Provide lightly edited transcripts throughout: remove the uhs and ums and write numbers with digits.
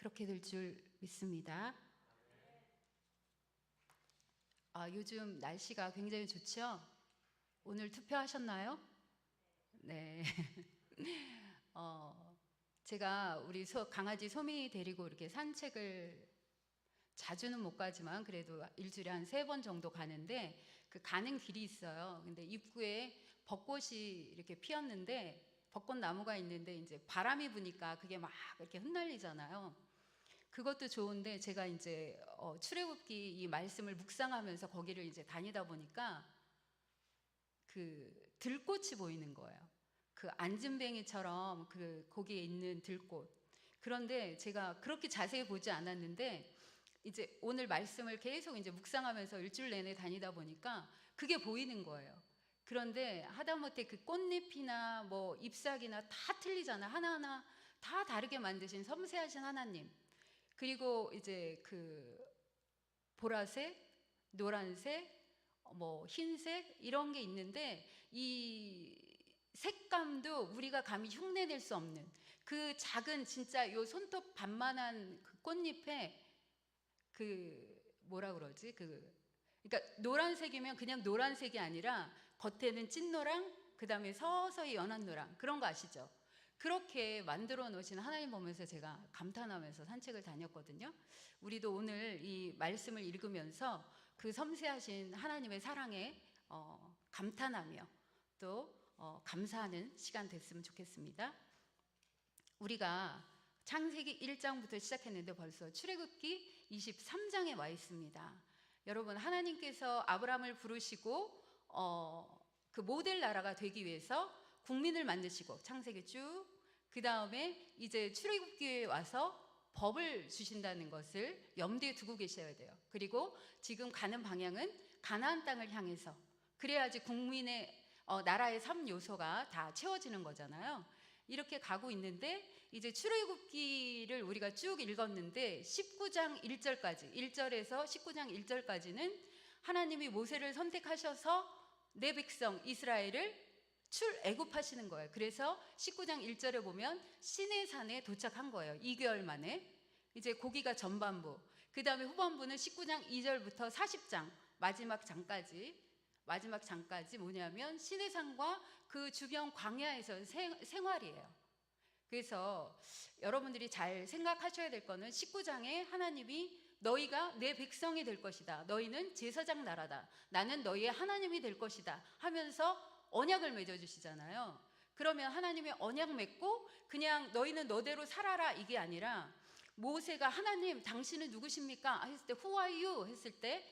그렇게 될 줄 믿습니다. 요즘 날씨가 굉장히 좋죠? 오늘 투표하셨나요? 네. 제가 우리 강아지 소미 데리고 이렇게 산책을 자주는 못 가지만 그래도 일주일에 한 3번 정도 가는데, 그 가는 길이 있어요. 근데 입구에 벚꽃이 이렇게 피었는데, 벚꽃 나무가 있는데 이제 바람이 부니까 그게 막 이렇게 흩날리잖아요. 그것도 좋은데 제가 이제 출애굽기 이 말씀을 묵상하면서 거기를 이제 다니다 보니까 그 들꽃이 보이는 거예요. 그 안진뱅이처럼 그 거기에 있는 들꽃. 그런데 제가 그렇게 자세히 보지 않았는데 이제 오늘 말씀을 계속 이제 묵상하면서 일주일 내내 다니다 보니까 그게 보이는 거예요. 그런데 하다못해 그 꽃잎이나 뭐 잎사귀나 다 틀리잖아. 하나하나 다 다르게 만드신 섬세하신 하나님. 그리고 이제 그 보라색, 노란색, 뭐 흰색 이런 게 있는데, 이 색감도 우리가 감히 흉내낼 수 없는 그 작은 진짜 요 손톱 반만한 그 꽃잎에 그 뭐라 그러지? 그러니까 노란색이면 그냥 노란색이 아니라 겉에는 찐노랑, 그 다음에 서서히 연한 노랑, 그런 거 아시죠? 그렇게 만들어 놓으신 하나님 보면서 제가 감탄하면서 산책을 다녔거든요. 우리도 오늘 이 말씀을 읽으면서 그 섬세하신 하나님의 사랑에 감탄하며 또 감사하는 시간 됐으면 좋겠습니다. 우리가 창세기 1장부터 시작했는데 벌써 출애굽기 23장에 와 있습니다. 여러분, 하나님께서 아브라함을 부르시고 그 모델 나라가 되기 위해서 국민을 만드시고 창세기 쭉, 그 다음에 이제 출애굽기에 와서 법을 주신다는 것을 염두에 두고 계셔야 돼요. 그리고 지금 가는 방향은 가나안 땅을 향해서, 그래야지 국민의 나라의 3요소가 다 채워지는 거잖아요. 이렇게 가고 있는데 이제 출애굽기를 우리가 쭉 읽었는데 19장 1절까지, 1절에서 19장 1절까지는 하나님이 모세를 선택하셔서 내 백성 이스라엘을 출애굽하시는 거예요. 그래서 19장 1절에 보면 시내산에 도착한 거예요. 2개월 만에. 이제 거기가 전반부, 그 다음에 후반부는 19장 2절부터 40장 마지막 장까지 뭐냐면 시내산과 그 주변 광야에서 생활이에요. 그래서 여러분들이 잘 생각하셔야 될 거는 19장에 하나님이 너희가 내 백성이 될 것이다, 너희는 제사장 나라다, 나는 너희의 하나님이 될 것이다 하면서 언약을 맺어주시잖아요. 그러면 하나님이 언약 맺고 그냥 너희는 너대로 살아라 이게 아니라, 모세가 하나님 당신은 누구십니까? 했을 때 Who are you? 했을 때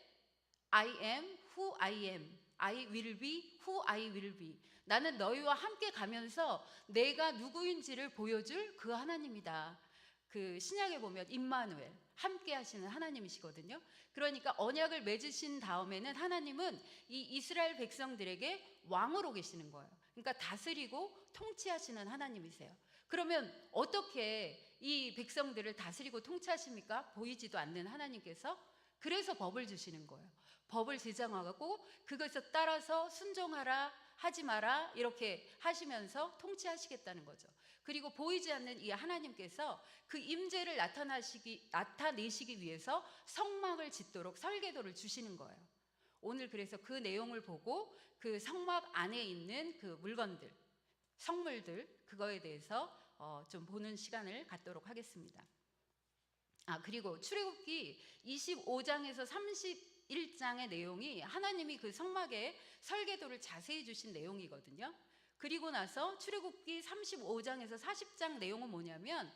I am who I am, I will be who I will be. 나는 너희와 함께 가면서 내가 누구인지를 보여줄 그 하나님이다. 그 신약에 보면 임마누엘, 함께 하시는 하나님이시거든요. 그러니까 언약을 맺으신 다음에는 하나님은 이 이스라엘 백성들에게 왕으로 계시는 거예요. 그러니까 다스리고 통치하시는 하나님이세요. 그러면 어떻게 이 백성들을 다스리고 통치하십니까? 보이지도 않는 하나님께서. 그래서 법을 주시는 거예요. 법을 제정하고 그것에 따라서 순종하라, 하지 마라 이렇게 하시면서 통치하시겠다는 거죠. 그리고 보이지 않는 이 하나님께서 그 임재를 나타내시기 위해서 성막을 짓도록 설계도를 주시는 거예요. 오늘 그래서 그 내용을 보고 그 성막 안에 있는 그 물건들, 성물들, 그거에 대해서 좀 보는 시간을 갖도록 하겠습니다. 그리고 출애굽기 25장에서 31장의 내용이 하나님이 그 성막의 설계도를 자세히 주신 내용이거든요. 그리고 나서 출애굽기 35장에서 40장 내용은 뭐냐면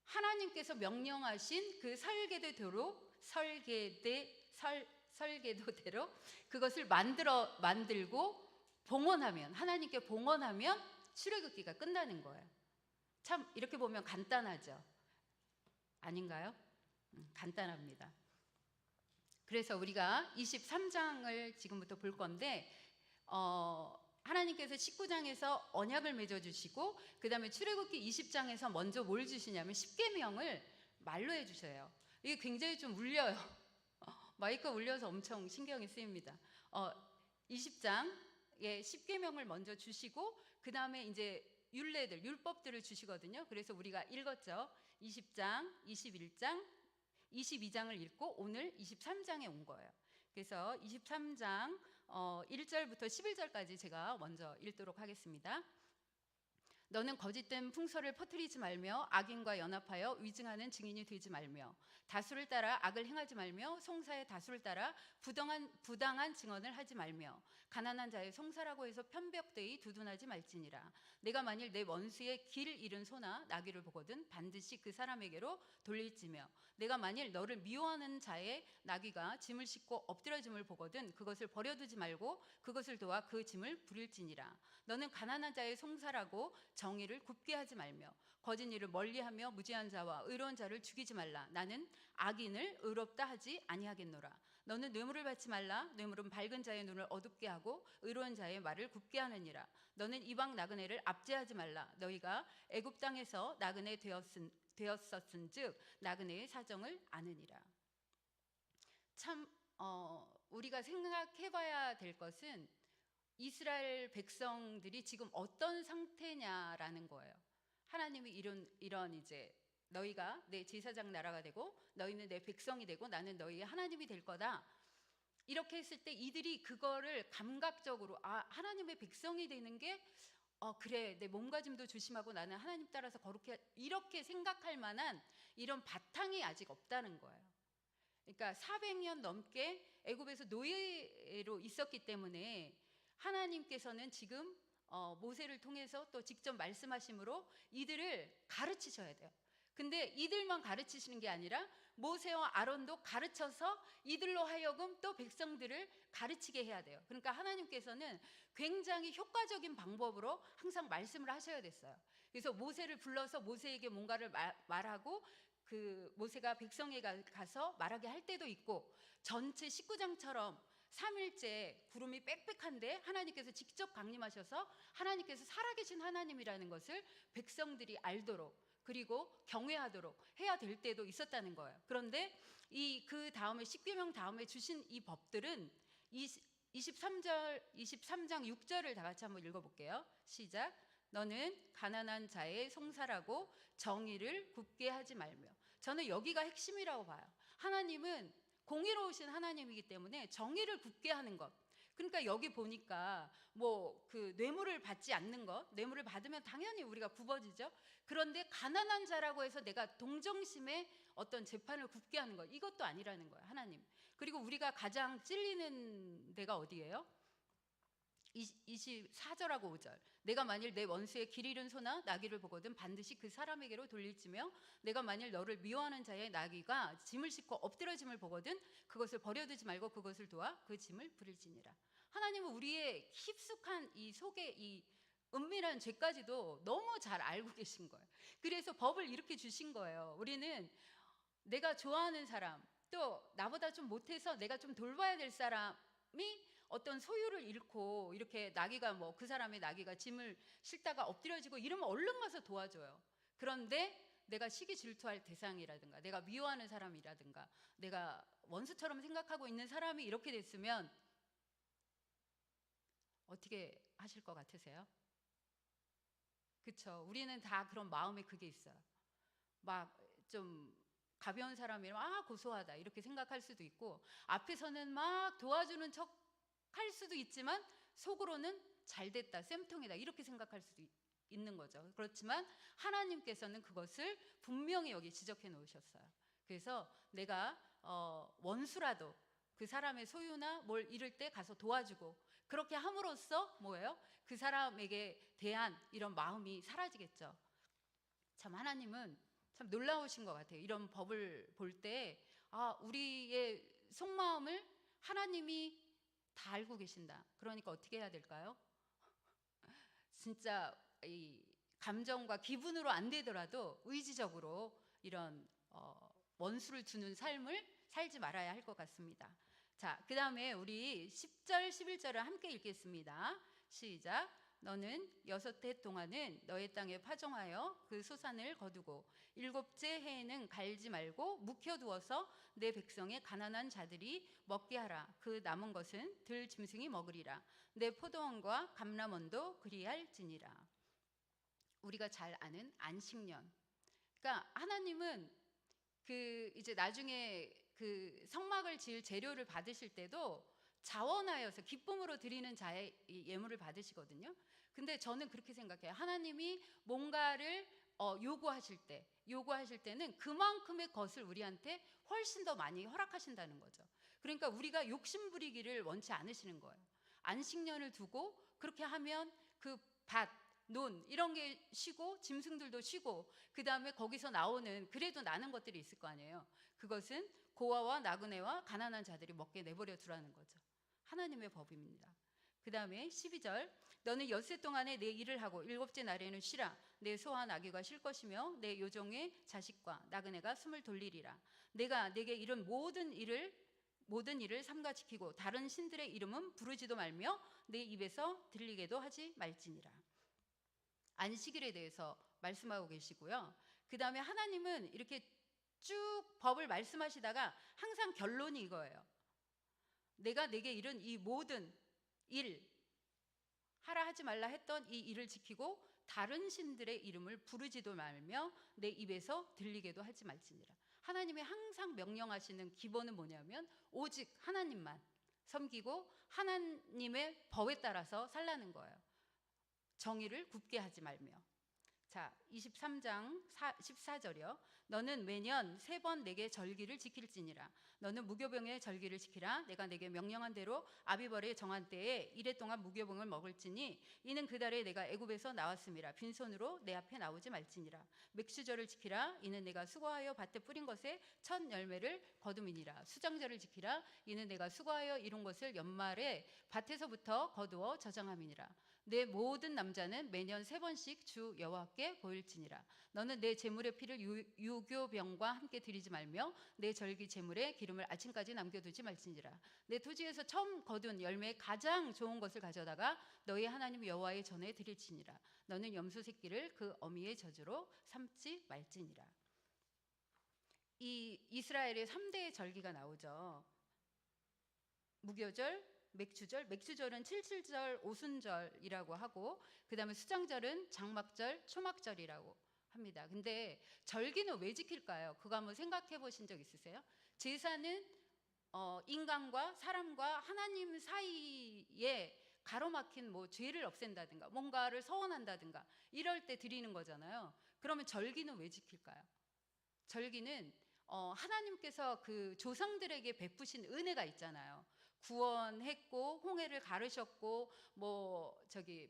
하나님께서 명령하신 그 설계도대로 그것을 만들고 봉헌하면, 하나님께 봉헌하면 출애굽기가 끝나는 거예요. 참 이렇게 보면 간단하죠? 아닌가요? 간단합니다. 그래서 우리가 23장을 지금부터 볼 건데 하나님께서 19장에서 언약을 맺어주시고 그 다음에 출애굽기 20장에서 먼저 뭘 주시냐면 십계명을 말로 해주셔요. 이게 굉장히 좀 울려요. 마이크가 울려서 엄청 신경이 쓰입니다. 20장에 십계명을 먼저 주시고 그 다음에 이제 율법들을 주시거든요. 그래서 우리가 읽었죠. 20장, 21장, 22장을 읽고 오늘 23장에 온 거예요. 그래서 23장 1절부터 11절까지 제가 먼저 읽도록 하겠습니다. 너는 거짓된 풍설을 퍼뜨리지 말며 악인과 연합하여 위증하는 증인이 되지 말며 다수를 따라 악을 행하지 말며 송사의 다수를 따라 부당한 증언을 하지 말며 가난한 자의 송사라고 해서 편벽되이 두둔하지 말지니라. 내가 만일 내 원수의 길 잃은 소나 나귀를 보거든 반드시 그 사람에게로 돌릴지며 내가 만일 너를 미워하는 자의 나귀가 짐을 싣고 엎드려짐을 보거든 그것을 버려두지 말고 그것을 도와 그 짐을 부릴지니라. 너는 가난한 자의 송사라고 정의를 굽게 하지 말며 거짓 일을 멀리하며 무지한 자와 의로운 자를 죽이지 말라. 나는 악인을 의롭다 하지 아니하겠노라. 너는 뇌물을 받지 말라. 뇌물은 밝은 자의 눈을 어둡게 하고 의로운 자의 말을 굽게 하느니라. 너는 이방 나그네를 압제하지 말라. 너희가 애굽 땅에서 나그네 되었었은즉 나그네의 사정을 아느니라. 참 우리가 생각해봐야 될 것은 이스라엘 백성들이 지금 어떤 상태냐라는 거예요. 하나님이 이런 이제 너희가 내 제사장 나라가 되고 너희는 내 백성이 되고 나는 너희의 하나님이 될 거다. 이렇게 했을 때 이들이 그거를 감각적으로 하나님의 백성이 되는 게 그래 내 몸가짐도 조심하고 나는 하나님 따라서 거룩해 이렇게 생각할 만한 이런 바탕이 아직 없다는 거예요. 그러니까 400년 넘게 애굽에서 노예로 있었기 때문에 하나님께서는 지금 모세를 통해서 또 직접 말씀하심으로 이들을 가르치셔야 돼요. 근데 이들만 가르치시는 게 아니라 모세와 아론도 가르쳐서 이들로 하여금 또 백성들을 가르치게 해야 돼요. 그러니까 하나님께서는 굉장히 효과적인 방법으로 항상 말씀을 하셔야 됐어요. 그래서 모세를 불러서 모세에게 뭔가를 말하고 그 모세가 백성에게 가서 말하게 할 때도 있고 전체 19장처럼 3일째 구름이 빽빽한데 하나님께서 직접 강림하셔서 하나님께서 살아계신 하나님이라는 것을 백성들이 알도록 그리고 경외하도록 해야 될 때도 있었다는 거예요. 그런데 그 다음에 십계명 다음에 주신 이 법들은 23장 6절을 다 같이 한번 읽어볼게요. 시작. 너는 가난한 자의 송사라고 정의를 굽게 하지 말며. 저는 여기가 핵심이라고 봐요. 하나님은 공의로우신 하나님이기 때문에 정의를 굽게 하는 것. 그러니까 여기 보니까 뭐 그 뇌물을 받지 않는 것, 뇌물을 받으면 당연히 우리가 굽어지죠. 그런데 가난한 자라고 해서 내가 동정심에 어떤 재판을 굽게 하는 것, 이것도 아니라는 거예요, 하나님. 그리고 우리가 가장 찔리는 데가 어디예요? 24절하고 5절. 내가 만일 내 원수의 길 잃은 소나 나귀를 보거든 반드시 그 사람에게로 돌릴지며 내가 만일 너를 미워하는 자의 나귀가 짐을 싣고 엎드려짐을 보거든 그것을 버려두지 말고 그것을 도와 그 짐을 부릴지니라. 하나님은 우리의 깊숙한 이 속에 이 은밀한 죄까지도 너무 잘 알고 계신 거예요. 그래서 법을 이렇게 주신 거예요. 우리는 내가 좋아하는 사람 또 나보다 좀 못해서 내가 좀 돌봐야 될 사람이 어떤 소유를 잃고 이렇게 나귀가 뭐 그 사람의 나귀가 짐을 싣다가 엎드려지고 이러면 얼른 가서 도와줘요. 그런데 내가 시기 질투할 대상이라든가 내가 미워하는 사람이라든가 내가 원수처럼 생각하고 있는 사람이 이렇게 됐으면 어떻게 하실 것 같으세요? 그쵸? 우리는 다 그런 마음에 그게 있어요. 막 좀 가벼운 사람이면 고소하다 이렇게 생각할 수도 있고 앞에서는 막 도와주는 척 할 수도 있지만 속으로는 잘됐다, 쌤통이다 이렇게 생각할 수도 있는 거죠. 그렇지만 하나님께서는 그것을 분명히 여기 지적해 놓으셨어요. 그래서 내가 원수라도 그 사람의 소유나 뭘 잃을 때 가서 도와주고 그렇게 함으로써 뭐예요? 그 사람에게 대한 이런 마음이 사라지겠죠. 참 하나님은 참 놀라우신 것 같아요. 이런 법을 볼 때 우리의 속마음을 하나님이 다 알고 계신다. 그러니까 어떻게 해야 될까요? 진짜 이 감정과 기분으로 안 되더라도 의지적으로 이런 원수를 두는 삶을 살지 말아야 할 것 같습니다. 자, 그 다음에 우리 10절, 11절을 함께 읽겠습니다. 시작. 너는 6해 동안은 너의 땅에 파종하여 그 소산을 거두고 7째 해에는 갈지 말고 묵혀두어서 내 백성의 가난한 자들이 먹게 하라. 그 남은 것은 들 짐승이 먹으리라. 내 포도원과 감람원도 그리할지니라. 우리가 잘 아는 안식년, 그러니까 하나님은 그 이제 나중에 그 성막을 지을 재료를 받으실 때도 자원하여서 기쁨으로 드리는 자의 이 예물을 받으시거든요. 근데 저는 그렇게 생각해요. 하나님이 뭔가를 요구하실 때는 그만큼의 것을 우리한테 훨씬 더 많이 허락하신다는 거죠. 그러니까 우리가 욕심 부리기를 원치 않으시는 거예요. 안식년을 두고 그렇게 하면 그 밭, 논 이런 게 쉬고 짐승들도 쉬고 그 다음에 거기서 나오는 그래도 나는 것들이 있을 거 아니에요. 그것은 고아와 나그네와 가난한 자들이 먹게 내버려 두라는 거죠. 하나님의 법입니다. 그 다음에 12절 너는 엿새 동안에 내 일을 하고 일곱째 날에는 쉬라. 내 소와 나귀가 쉴 것이며 내 요종의 자식과 나그네가 숨을 돌리리라. 내가 내게 이른 모든 일을 삼가 지키고 다른 신들의 이름은 부르지도 말며 내 입에서 들리게도 하지 말지니라. 안식일에 대해서 말씀하고 계시고요. 그 다음에 하나님은 이렇게 쭉 법을 말씀하시다가 항상 결론이 이거예요. 내가 내게 이른 이 모든 일, 하라 하지 말라 했던 이 일을 지키고 다른 신들의 이름을 부르지도 말며 내 입에서 들리게도 하지 말지니라. 하나님이 항상 명령하시는 기본은 뭐냐면 오직 하나님만 섬기고 하나님의 법에 따라서 살라는 거예요. 정의를 굽게 하지 말며. 자, 23장 14절이요. 너는 매년 3번 내게 절기를 지킬지니라. 너는 무교병의 절기를 지키라. 내가 내게 명령한 대로 아비벌의 정한 때에 이래 동안 무교병을 먹을지니 이는 그 달에 내가 애굽에서 나왔음이라. 빈손으로 내 앞에 나오지 말지니라. 맥주절을 지키라. 이는 내가 수고하여 밭에 뿌린 것에 첫 열매를 거둠이니라. 수장절을 지키라. 이는 내가 수고하여 이룬 것을 연말에 밭에서부터 거두어 저장함이니라. 내 모든 남자는 매년 3번씩 주 여호와께 보일지니라. 너는 내 제물의 피를 유교병과 함께 드리지 말며 내 절기 제물의 기름을 아침까지 남겨두지 말지니라. 내 토지에서 처음 거둔 열매의 가장 좋은 것을 가져다가 너희 하나님 여호와의 전에 드릴지니라. 너는 염소 새끼를 그 어미의 저주로 삼지 말지니라. 이 이스라엘의 3대의 절기가 나오죠. 무교절, 맥주절은 칠칠절, 오순절이라고 하고 그 다음에 수장절은 장막절, 초막절이라고 합니다. 근데 절기는 왜 지킬까요? 그거 한번 생각해 보신 적 있으세요? 제사는 인간과 사람과 하나님 사이에 가로막힌 뭐 죄를 없앤다든가 뭔가를 서원한다든가 이럴 때 드리는 거잖아요. 그러면 절기는 왜 지킬까요? 절기는 하나님께서 그 조상들에게 베푸신 은혜가 있잖아요. 구원했고 홍해를 가르셨고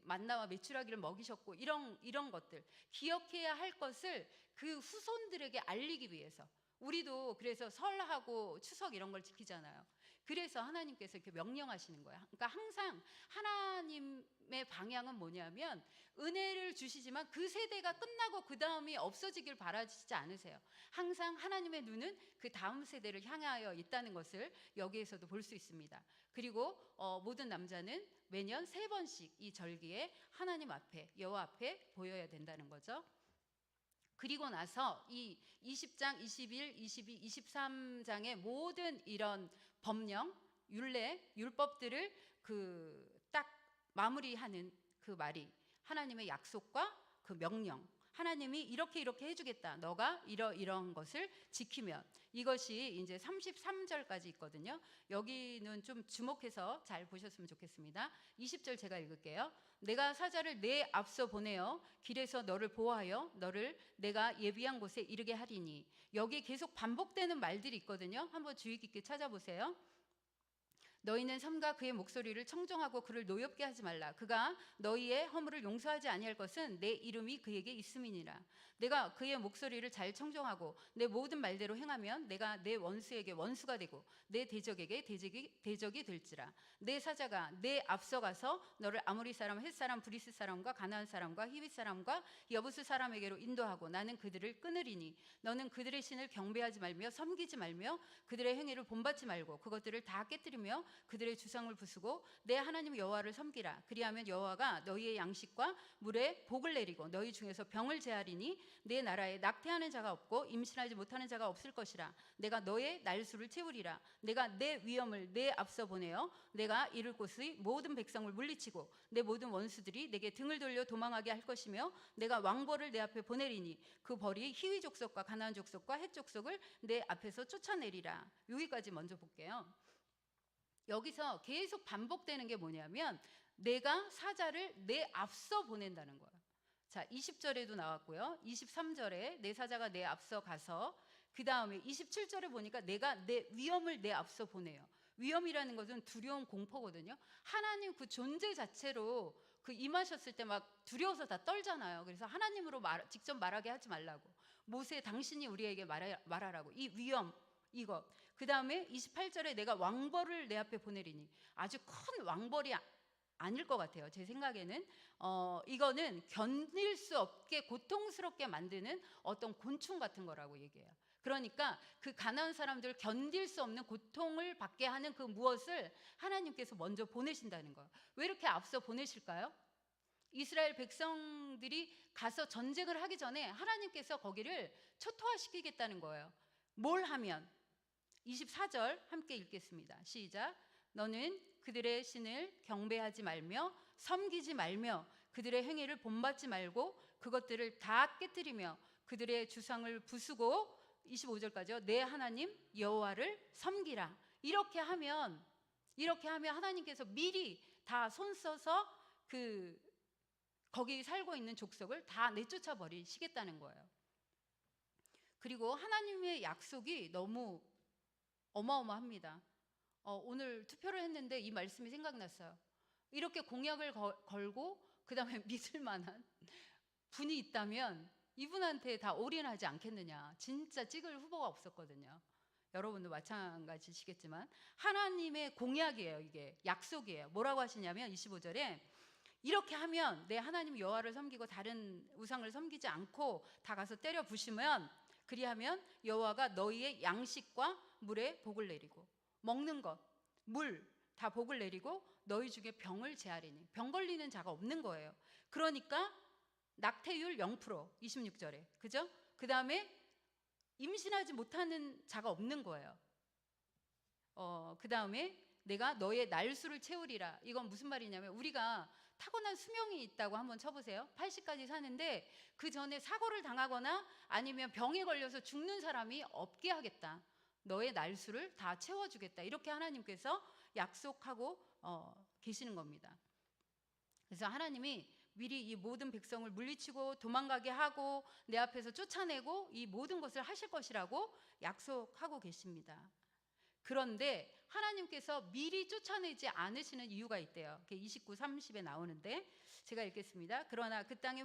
만나와 메추라기를 먹이셨고 이런 것들 기억해야 할 것을 그 후손들에게 알리기 위해서 우리도 그래서 설하고 추석 이런 걸 지키잖아요. 그래서 하나님께서 이렇게 명령하시는 거예요. 그러니까 항상 하나님의 방향은 뭐냐면 은혜를 주시지만 그 세대가 끝나고 그 다음이 없어지길 바라시지 않으세요. 항상 하나님의 눈은 그 다음 세대를 향하여 있다는 것을 여기에서도 볼 수 있습니다. 그리고 모든 남자는 매년 3번씩 이 절기에 하나님 앞에 여호와 앞에 보여야 된다는 거죠. 그리고 나서 이 20장, 21, 22, 23장의 모든 이런 법령, 율례, 율법들을 딱 마무리하는 그 말이 하나님의 약속과 그 명령. 하나님이 이렇게 해주겠다. 너가 이런 것을 지키면 이것이 이제 33절까지 있거든요. 여기는 좀 주목해서 잘 보셨으면 좋겠습니다. 20절 제가 읽을게요. 내가 사자를 내 앞서 보내어 길에서 너를 보호하여 너를 내가 예비한 곳에 이르게 하리니 여기에 계속 반복되는 말들이 있거든요. 한번 주의 깊게 찾아보세요. 너희는 삼가 그의 목소리를 청정하고 그를 노엽게 하지 말라. 그가 너희의 허물을 용서하지 아니할 것은 내 이름이 그에게 있음이니라. 내가 그의 목소리를 잘 청정하고 내 모든 말대로 행하면 내가 내 원수에게 원수가 되고 내 대적에게 대적이 될지라. 내 사자가 내 앞서가서 너를 아모리 사람, 헷 사람, 브리스 사람과 가나안 사람과 히윗 사람과 여부스 사람에게로 인도하고 나는 그들을 끊으리니 너는 그들의 신을 경배하지 말며 섬기지 말며 그들의 행위를 본받지 말고 그것들을 다 깨뜨리며 그들의 주상을 부수고 내 하나님 여호와를 섬기라. 그리하면 여호와가 너희의 양식과 물에 복을 내리고 너희 중에서 병을 제하리니 내 나라에 낙태하는 자가 없고 임신하지 못하는 자가 없을 것이라. 내가 너의 날수를 채우리라. 내가 내 위엄을 내 앞서 보내어 내가 이룰 곳의 모든 백성을 물리치고 내 모든 원수들이 내게 등을 돌려 도망하게 할 것이며 내가 왕벌을 내 앞에 보내리니 그 벌이 히위 족속과 가나안 족속과 헷 족속을 내 앞에서 쫓아내리라. 여기까지 먼저 볼게요. 여기서 계속 반복되는 게 뭐냐면 내가 사자를 내 앞서 보낸다는 거예요. 자, 20절에도 나왔고요. 23절에 내 사자가 내 앞서 가서, 그 다음에 27절에 보니까 내가 내 위엄을 내 앞서 보내요. 위엄이라는 것은 두려움, 공포거든요. 하나님 그 존재 자체로 그 임하셨을 때 막 두려워서 다 떨잖아요. 그래서 하나님으로 직접 말하게 하지 말라고. 모세 당신이 우리에게 말하라고. 이 위엄, 이거. 그 다음에 28절에 내가 왕벌을 내 앞에 보내리니, 아주 큰 왕벌이 아닐 것 같아요. 제 생각에는 이거는 견딜 수 없게 고통스럽게 만드는 어떤 곤충 같은 거라고 얘기해요. 그러니까 그 가나안 사람들 견딜 수 없는 고통을 받게 하는 그 무엇을 하나님께서 먼저 보내신다는 거예요. 왜 이렇게 앞서 보내실까요? 이스라엘 백성들이 가서 전쟁을 하기 전에 하나님께서 거기를 초토화시키겠다는 거예요. 뭘 하면? 24절 함께 읽겠습니다. 시작. 너는 그들의 신을 경배하지 말며 섬기지 말며 그들의 행위를 본받지 말고 그것들을 다 깨뜨리며 그들의 주상을 부수고, 25절까지요. 내 하나님 여호와를 섬기라. 이렇게 하면 하나님께서 미리 다 손써서 거기 살고 있는 족속을 다 내쫓아 버리시겠다는 거예요. 그리고 하나님의 약속이 너무 어마어마합니다. 오늘 투표를 했는데 이 말씀이 생각났어요. 이렇게 공약을 걸고 그 다음에 믿을 만한 분이 있다면 이분한테 다 올인하지 않겠느냐. 진짜 찍을 후보가 없었거든요. 여러분도 마찬가지시겠지만 하나님의 공약이에요. 이게 약속이에요. 뭐라고 하시냐면 25절에 이렇게 하면 내 하나님 여호와를 섬기고 다른 우상을 섬기지 않고 다 가서 때려 부시면, 그리하면 여호와가 너희의 양식과 물에 복을 내리고, 먹는 것, 물 다 복을 내리고 너희 중에 병을 제하리니, 병 걸리는 자가 없는 거예요. 그러니까 낙태율 0%, 26절에. 그죠? 그 다음에 임신하지 못하는 자가 없는 거예요. 그 다음에 내가 너의 날수를 채우리라. 이건 무슨 말이냐면 우리가 타고난 수명이 있다고 한번 쳐보세요. 80까지 사는데 그 전에 사고를 당하거나 아니면 병에 걸려서 죽는 사람이 없게 하겠다. 너의 날수를 다 채워주겠다. 이렇게 하나님께서 약속하고 계시는 겁니다. 그래서 하나님이 미리 이 모든 백성을 물리치고 도망가게 하고 내 앞에서 쫓아내고 이 모든 것을 하실 것이라고 약속하고 계십니다. 그런데 하나님께서 미리 쫓아내지 않으시는 이유가 있대요. 29, 30에 나오는데 제가 읽겠습니다. 그러나 그 땅이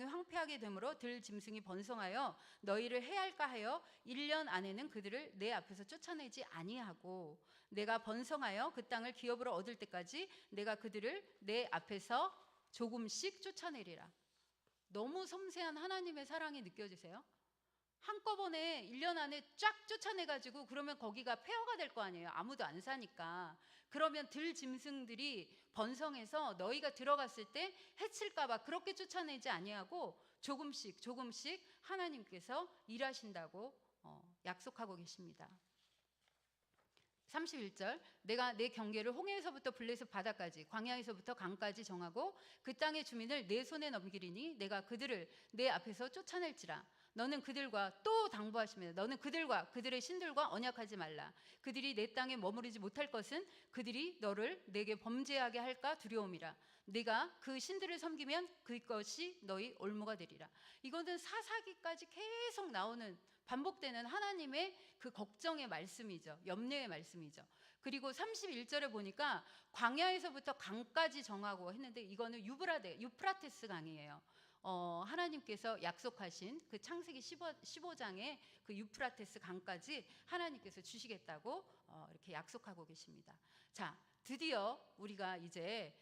황폐하게 되므로 들 짐승이 번성하여 너희를 해할까 하여 1년 안에는 그들을 내 앞에서 쫓아내지 아니하고, 내가 번성하여 그 땅을 기업으로 얻을 때까지 내가 그들을 내 앞에서 조금씩 쫓아내리라. 너무 섬세한 하나님의 사랑이 느껴지세요? 한꺼번에 1년 안에 쫙 쫓아내가지고 그러면 거기가 폐허가 될 거 아니에요. 아무도 안 사니까. 그러면 들 짐승들이 번성해서 너희가 들어갔을 때 해칠까봐 그렇게 쫓아내지 아니하고 조금씩 하나님께서 일하신다고 약속하고 계십니다. 31절, 내가 내 경계를 홍해에서부터 블레셋 바다까지 광야에서부터 강까지 정하고 그 땅의 주민을 내 손에 넘기리니 내가 그들을 내 앞에서 쫓아낼지라. 너는 그들과 또 당부하십니다. 너는 그들과 그들의 신들과 언약하지 말라. 그들이 내 땅에 머무르지 못할 것은 그들이 너를 내게 범죄하게 할까 두려움이라. 네가 그 신들을 섬기면 그것이 너희 올무가 되리라. 이거는 사사기까지 계속 나오는 반복되는 하나님의 그 걱정의 말씀이죠. 염려의 말씀이죠. 그리고 31절에 보니까 광야에서부터 강까지 정하고 했는데 이거는 유프라테스 강이에요. 하나님께서 약속하신 그 창세기 15장의 그 유프라테스 강까지 하나님께서 주시겠다고 이렇게 약속하고 계십니다. 자, 드디어 우리가 이제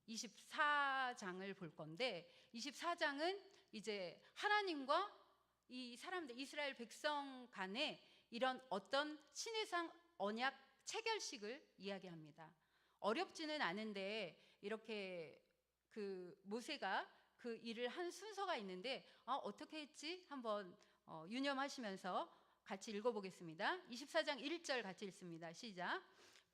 24장을 볼 건데 24장은 이제 하나님과 이 사람들 이스라엘 백성 간에 이런 어떤 신해상 언약 체결식을 이야기합니다. 어렵지는 않은데 이렇게 그 모세가 그 일을 한 순서가 있는데 어떻게 했지? 한번 유념하시면서 같이 읽어보겠습니다. 24장 1절 같이 읽습니다. 시작.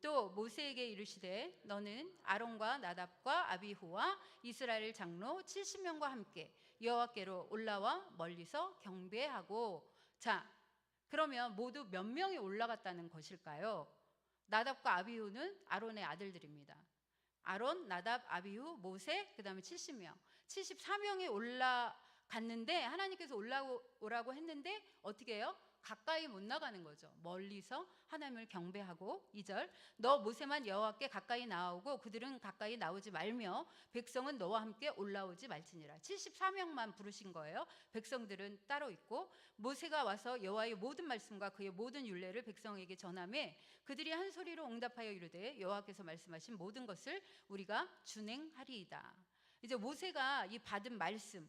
또 모세에게 이르시되 너는 아론과 나답과 아비후와 이스라엘 장로 70명과 함께 여호와께로 올라와 멀리서 경배하고. 자, 그러면 모두 몇 명이 올라갔다는 것일까요? 나답과 아비후는 아론의 아들들입니다. 아론, 나답, 아비후, 모세, 그 다음에 70명 74명이 올라갔는데 하나님께서 올라오라고 했는데 어떻게 해요? 가까이 못 나가는 거죠. 멀리서 하나님을 경배하고. 2절 너 모세만 여호와께 가까이 나오고 그들은 가까이 나오지 말며 백성은 너와 함께 올라오지 말지니라. 74명만 부르신 거예요. 백성들은 따로 있고 모세가 와서 여호와의 모든 말씀과 그의 모든 율례를 백성에게 전하매 그들이 한 소리로 응답하여 이르되 여호와께서 말씀하신 모든 것을 우리가 준행하리이다. 이제 모세가 이 받은 말씀,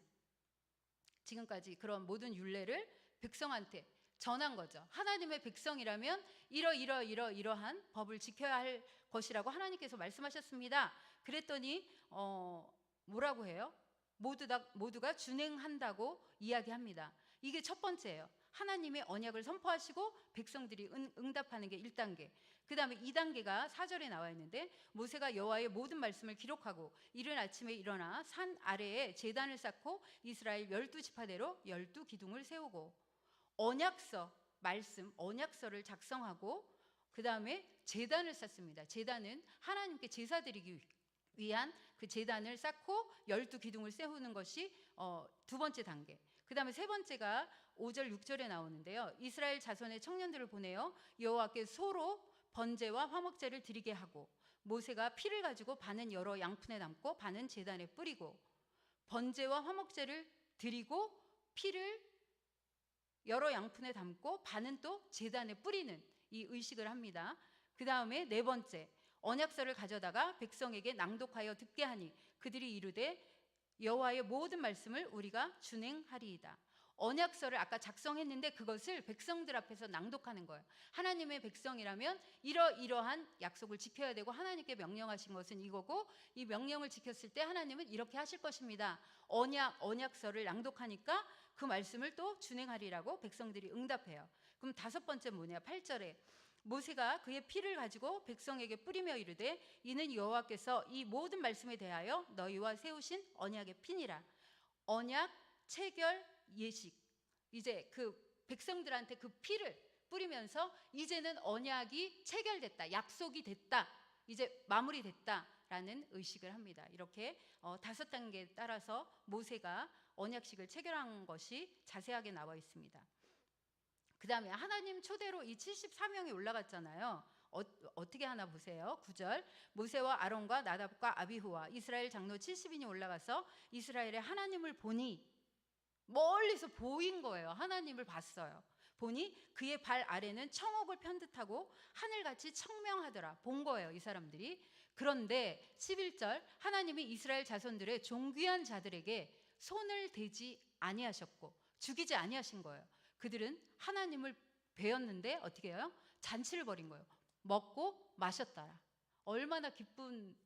지금까지 그런 모든 율례를 백성한테 전한 거죠. 하나님의 백성이라면 이러한 법을 지켜야 할 것이라고 하나님께서 말씀하셨습니다. 그랬더니 뭐라고 해요? 모두가 준행한다고 이야기합니다. 이게 첫 번째예요. 하나님의 언약을 선포하시고 백성들이 응답하는 게 1단계. 그 다음에 2단계가 4절에 나와 있는데 모세가 여호와의 모든 말씀을 기록하고 이른 아침에 일어나 산 아래에 제단을 쌓고 이스라엘 12지파대로 12기둥을 세우고 언약서, 말씀, 언약서를 작성하고 그 다음에 제단을 쌓습니다. 제단은 하나님께 제사 드리기 위한 그 제단을 쌓고 12기둥을 세우는 것이 두 번째 단계. 그 다음에 세 번째가 5절 6절에 나오는데요. 이스라엘 자손의 청년들을 보내어 여호와께 소로 번제와 화목제를 드리게 하고 모세가 피를 가지고 반은 여러 양푼에 담고 반은 제단에 뿌리고 번제와 화목제를 드리고 피를 여러 양푼에 담고 반은 또 제단에 뿌리는 이 의식을 합니다. 그 다음에 네 번째 언약서를 가져다가 백성에게 낭독하여 듣게 하니 그들이 이르되 여호와의 모든 말씀을 우리가 준행하리이다. 언약서를 아까 작성했는데 그것을 백성들 앞에서 낭독하는 거예요. 하나님의 백성이라면 이러한 약속을 지켜야 되고 하나님께 명령하신 것은 이거고 이 명령을 지켰을 때 하나님은 이렇게 하실 것입니다. 언약서를 낭독하니까 그 말씀을 또 준행하리라고 백성들이 응답해요. 그럼 다섯 번째 뭐냐? 8절에 모세가 그의 피를 가지고 백성에게 뿌리며 이르되 이는 여호와께서 이 모든 말씀에 대하여 너희와 세우신 언약의 피니라. 언약, 체결, 예식. 이제 그 백성들한테 그 피를 뿌리면서 이제는 언약이 체결됐다, 약속이 됐다, 이제 마무리됐다라는 의식을 합니다. 이렇게 5단계에 따라서 모세가 언약식을 체결한 것이 자세하게 나와 있습니다. 그 다음에 하나님 초대로 이 74명이 올라갔잖아요. 어떻게 하나 보세요. 9절 모세와 아론과 나답과 아비후와 이스라엘 장로 70인이 올라가서 이스라엘의 하나님을 보니, 멀리서 보인 거예요. 하나님을 봤어요. 보니 그의 발 아래는 청옥을 편듯하고 하늘같이 청명하더라. 본 거예요, 이 사람들이. 그런데 11절 하나님이 이스라엘 자손들의 존귀한 자들에게 손을 대지 아니하셨고 죽이지 아니하신 거예요. 그들은 하나님을 배웠는데 어떻게 해요? 잔치를 벌인 거예요. 먹고 마셨더라. 얼마나 기쁜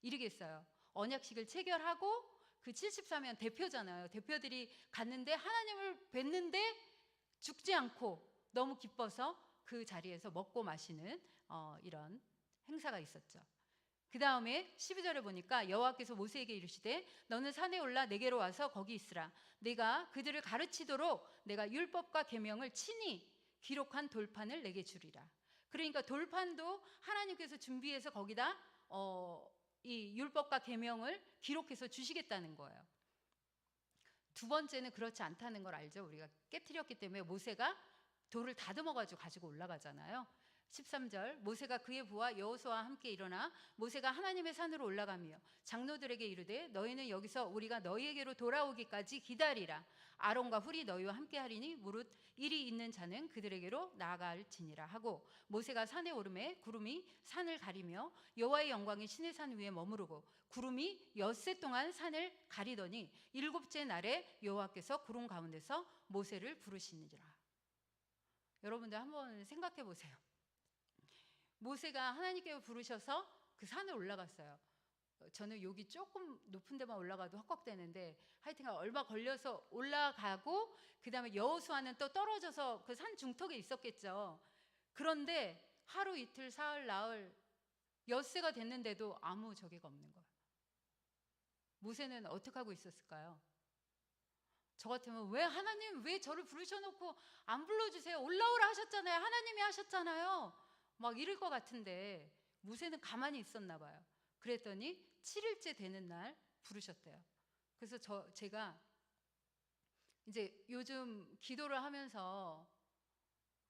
일이겠어요. 언약식을 체결하고 그 74명 대표잖아요. 대표들이 갔는데 하나님을 뵀는데 죽지 않고 너무 기뻐서 그 자리에서 먹고 마시는 이런 행사가 있었죠. 그 다음에 12절에 보니까 여호와께서 모세에게 이르시되 너는 산에 올라 내게로 와서 거기 있으라. 내가 그들을 가르치도록 내가 율법과 계명을 친히 기록한 돌판을 내게 주리라. 그러니까 돌판도 하나님께서 준비해서 거기다 이 율법과 계명을 기록해서 주시겠다는 거예요. 두 번째는 그렇지 않다는 걸 알죠. 우리가 깨트렸기 때문에 모세가 돌을 다듬어 가지고 올라가잖아요. 13절 모세가 그의 부하 여호수아와 함께 일어나 모세가 하나님의 산으로 올라가며 장로들에게 이르되 너희는 여기서 우리가 너희에게로 돌아오기까지 기다리라. 아론과 훌이 너희와 함께 하리니 무릇 일이 있는 자는 그들에게로 나아갈지니라 하고 모세가 산에 오르매 구름이 산을 가리며 여호와의 영광이 시내 산 위에 머무르고 구름이 엿새 동안 산을 가리더니 일곱째 날에 여호와께서 구름 가운데서 모세를 부르시니라. 여러분들 한번 생각해 보세요. 모세가 하나님께서 부르셔서 그 산에 올라갔어요. 저는 여기 조금 높은 데만 올라가도 헉헉대는데 하여튼 얼마 걸려서 올라가고 그 다음에 여호수아는 또 떨어져서 그 산 중턱에 있었겠죠. 그런데 하루 이틀 사흘 나흘 엿새가 됐는데도 아무 저기가 없는 거예요. 모세는 어떻게 하고 있었을까요? 저 같으면 왜 하나님 왜 저를 부르셔놓고 안 불러주세요? 올라오라 하셨잖아요. 하나님이 하셨잖아요. 막 이럴 것 같은데 모세는 가만히 있었나 봐요. 그랬더니 7일째 되는 날 부르셨대요. 그래서 제가 이제 요즘 기도를 하면서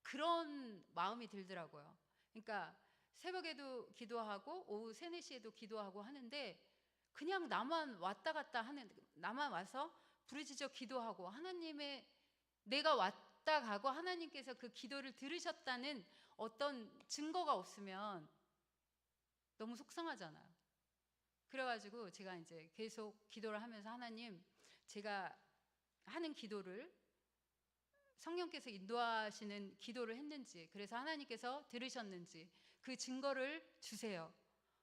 그런 마음이 들더라고요. 그러니까 새벽에도 기도하고 오후 3, 4시에도 기도하고 하는데 그냥 나만 왔다 갔다 하는, 나만 와서 부르짖어 기도하고 하나님의, 내가 왔다 가고 하나님께서 그 기도를 들으셨다는 어떤 증거가 없으면 너무 속상하잖아요. 그래가지고 제가 이제 계속 기도를 하면서 하나님, 제가 하는 기도를 성령께서 인도하시는 기도를 했는지, 그래서 하나님께서 들으셨는지 그 증거를 주세요.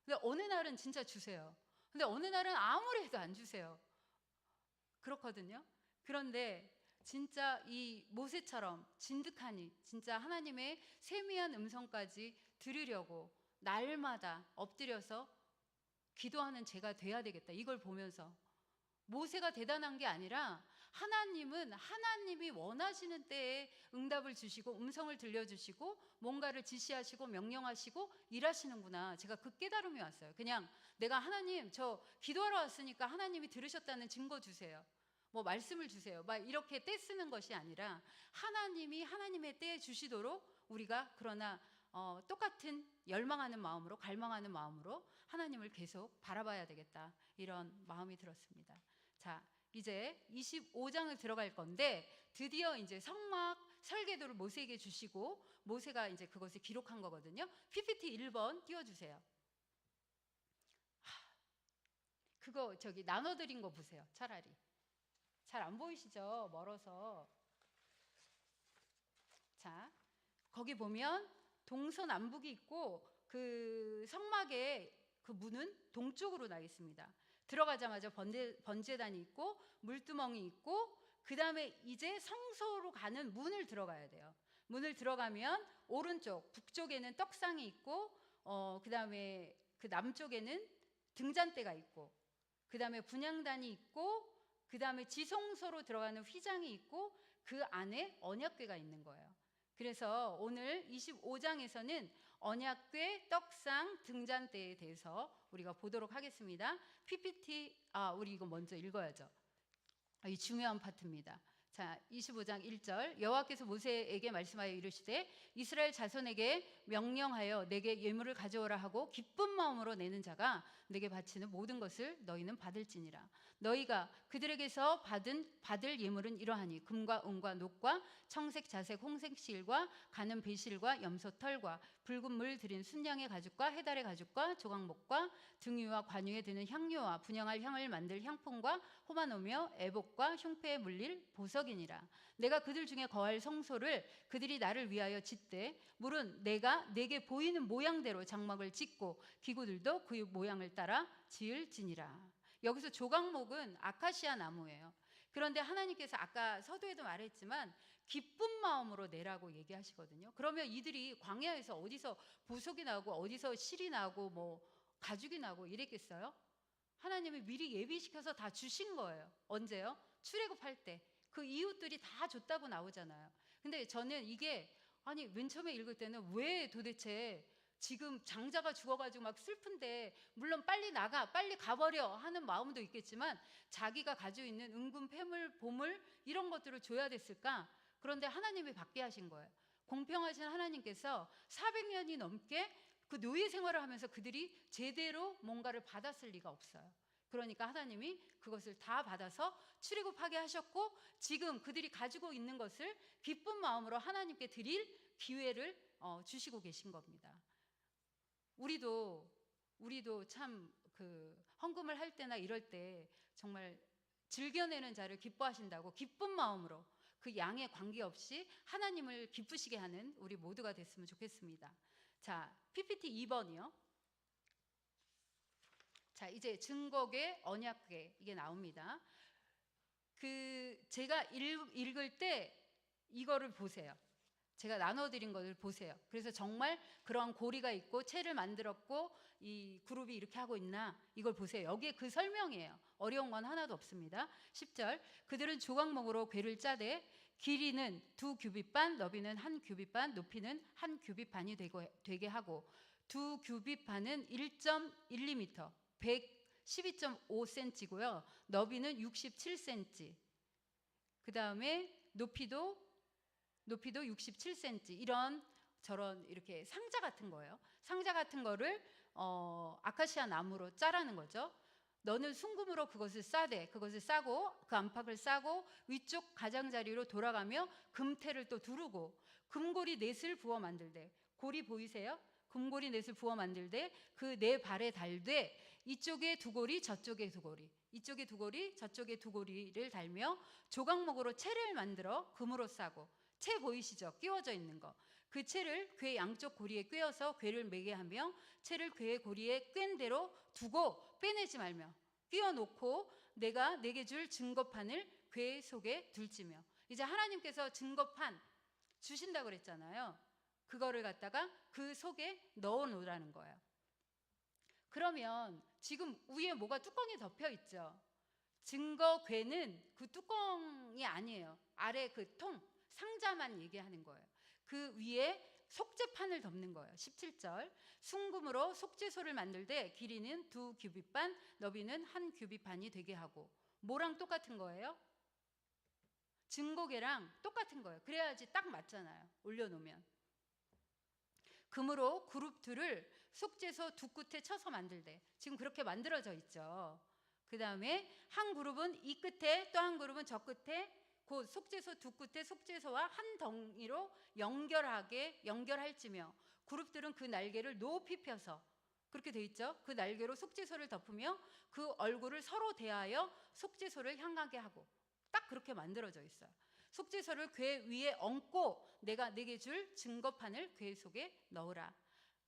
근데 어느 날은 진짜 주세요. 근데 어느 날은 아무리 해도 안 주세요. 그렇거든요. 그런데 진짜 이 모세처럼 진득하니 진짜 하나님의 세미한 음성까지 들으려고 날마다 엎드려서 기도하는 제가 돼야 되겠다. 이걸 보면서 모세가 대단한 게 아니라 하나님은 하나님이 원하시는 때에 응답을 주시고 음성을 들려주시고 뭔가를 지시하시고 명령하시고 일하시는구나. 제가 그 깨달음이 왔어요. 그냥 내가 하나님 저 기도하러 왔으니까 하나님이 들으셨다는 증거 주세요. 뭐 말씀을 주세요. 막 이렇게 떼쓰는 것이 아니라 하나님이 하나님의 때에 주시도록 우리가 그러나 똑같은 열망하는 마음으로 갈망하는 마음으로 하나님을 계속 바라봐야 되겠다. 이런 마음이 들었습니다. 자, 이제 25장을 들어갈 건데 드디어 이제 성막 설계도를 모세에게 주시고 모세가 이제 그것을 기록한 거거든요. PPT 1번 띄워주세요. 그거 저기 나눠드린 거 보세요. 차라리 잘 안 보이시죠? 멀어서. 자, 거기 보면 동서남북이 있고 그 성막의 그 문은 동쪽으로 나 있습니다. 들어가자마자 번제단이 있고 물두멍이 있고 그 다음에 이제 성소로 가는 문을 들어가야 돼요. 문을 들어가면 오른쪽 북쪽에는 떡상이 있고 그 다음에 그 남쪽에는 등잔대가 있고 그 다음에 분향단이 있고 그 다음에 지성소로 들어가는 휘장이 있고 그 안에 언약궤가 있는 거예요. 그래서 오늘 25장에서는 언약궤, 떡상, 등잔대에 대해서 우리가 보도록 하겠습니다. PPT, 우리 이거 먼저 읽어야죠. 이 중요한 파트입니다. 자, 25장 1절 여호와께서 모세에게 말씀하여 이르시되 이스라엘 자손에게 명령하여 내게 예물을 가져오라 하고 기쁜 마음으로 내는 자가 내게 바치는 모든 것을 너희는 받을지니라. 너희가 그들에게서 받을 예물은 이러하니 금과 은과 녹과 청색 자색 홍색 실과 가는 배실과 염소 털과 붉은 물 들인 순양의 가죽과 해달의 가죽과 조각목과 등유와 관유에 드는 향료와 분향할 향을 만들 향품과 호마노며 애복과 흉패에 물릴 보석이니라. 내가 그들 중에 거할 성소를 그들이 나를 위하여 짓되 물은 내가 내게 보이는 모양대로 장막을 짓고 기구들도 그 모양을 따라 지을지니라. 여기서 조각목은 아카시아 나무예요. 그런데 하나님께서 아까 서두에도 말했지만 기쁜 마음으로 내라고 얘기하시거든요. 그러면 이들이 광야에서 어디서 보석이 나고 어디서 실이 나고 뭐 가죽이 나고 이랬겠어요? 하나님이 미리 예비시켜서 다 주신 거예요. 언제요? 출애굽할 때. 그 이웃들이 다 줬다고 나오잖아요. 근데 저는 이게 맨 처음에 읽을 때는 왜 도대체 지금 장자가 죽어가지고 막 슬픈데 물론 빨리 나가 빨리 가버려 하는 마음도 있겠지만 자기가 가지고 있는 은금, 폐물, 보물 이런 것들을 줘야 됐을까? 그런데 하나님이 받게 하신 거예요. 공평하신 하나님께서 400년이 넘게 그 노예 생활을 하면서 그들이 제대로 뭔가를 받았을 리가 없어요. 그러니까 하나님이 그것을 다 받아서 출애굽하게 하셨고 지금 그들이 가지고 있는 것을 기쁜 마음으로 하나님께 드릴 기회를 주시고 계신 겁니다. 우리도 참 그 헌금을 할 때나 이럴 때 정말 즐겨내는 자를 기뻐하신다고 기쁜 마음으로 그 양에 관계없이 하나님을 기쁘시게 하는 우리 모두가 됐으면 좋겠습니다. 자, PPT 2번이요. 자, 이제 증거궤, 언약궤 이게 나옵니다. 제가 읽을 때 이거를 보세요. 제가 나눠드린 것을 보세요. 그래서 정말 그런 고리가 있고 채를 만들었고 이 그룹이 이렇게 하고 있나 이걸 보세요. 여기에 그 설명이에요. 어려운 건 하나도 없습니다. 10절 그들은 조각목으로 궤를 짜되 길이는 2규빗 반, 너비는 1규빗 반, 높이는 1규빗 반이 되게 하고 2규빗 반은 1.12m, 112.5cm고요. 너비는 67cm. 그 다음에 높이도 67cm. 이런 저런 이렇게 상자 같은 거예요. 상자 같은 거를 아카시아 나무로 짜라는 거죠. 너는 순금으로 그것을 싸고 그 안팎을 싸고 위쪽 가장자리로 돌아가며 금태를 또 두르고 금고리 넷을 부어 만들되 고리 보이세요? 금고리 넷을 부어 만들되 그 네 발에 달되 이쪽에 두 고리 저쪽에 두 고리 이쪽에 두 고리 저쪽에 두 고리를 달며 조각목으로 채를 만들어 금으로 싸고 채 보이시죠? 끼워져 있는 거. 그 채를 궤 양쪽 고리에 꿰어서 궤를 매게 하며 채를 궤의 고리에 꿰인 대로 두고 빼내지 말며 끼워 놓고 내가 내게 줄 증거판을 궤 속에 둘지며. 이제 하나님께서 증거판 주신다고 그랬잖아요. 그거를 갖다가 그 속에 넣어 놓으라는 거예요. 그러면 지금 위에 뭐가 뚜껑이 덮여 있죠. 증거궤는 그 뚜껑이 아니에요. 아래 그 통 상자만 얘기하는 거예요. 그 위에 속죄판을 덮는 거예요. 17절 순금으로 속죄소를 만들되 길이는 2규빗 반, 너비는 1규빗 반이 되게 하고 뭐랑 똑같은 거예요? 증거궤랑 똑같은 거예요. 그래야지 딱 맞잖아요. 올려놓으면. 금으로 그룹 둘을 속죄소 두 끝에 쳐서 만들되 지금 그렇게 만들어져 있죠. 그 다음에 한 그룹은 이 끝에 또 한 그룹은 저 끝에 그 속죄소 두 끝에 속죄소와 한 덩이로 연결할지며 그룹들은 그 날개를 높이 펴서 그렇게 돼 있죠. 그 날개로 속죄소를 덮으며 그 얼굴을 서로 대하여 속죄소를 향하게 하고 딱 그렇게 만들어져 있어요. 속죄소를 궤 위에 얹고 내가 내게 줄 증거판을 궤 속에 넣으라.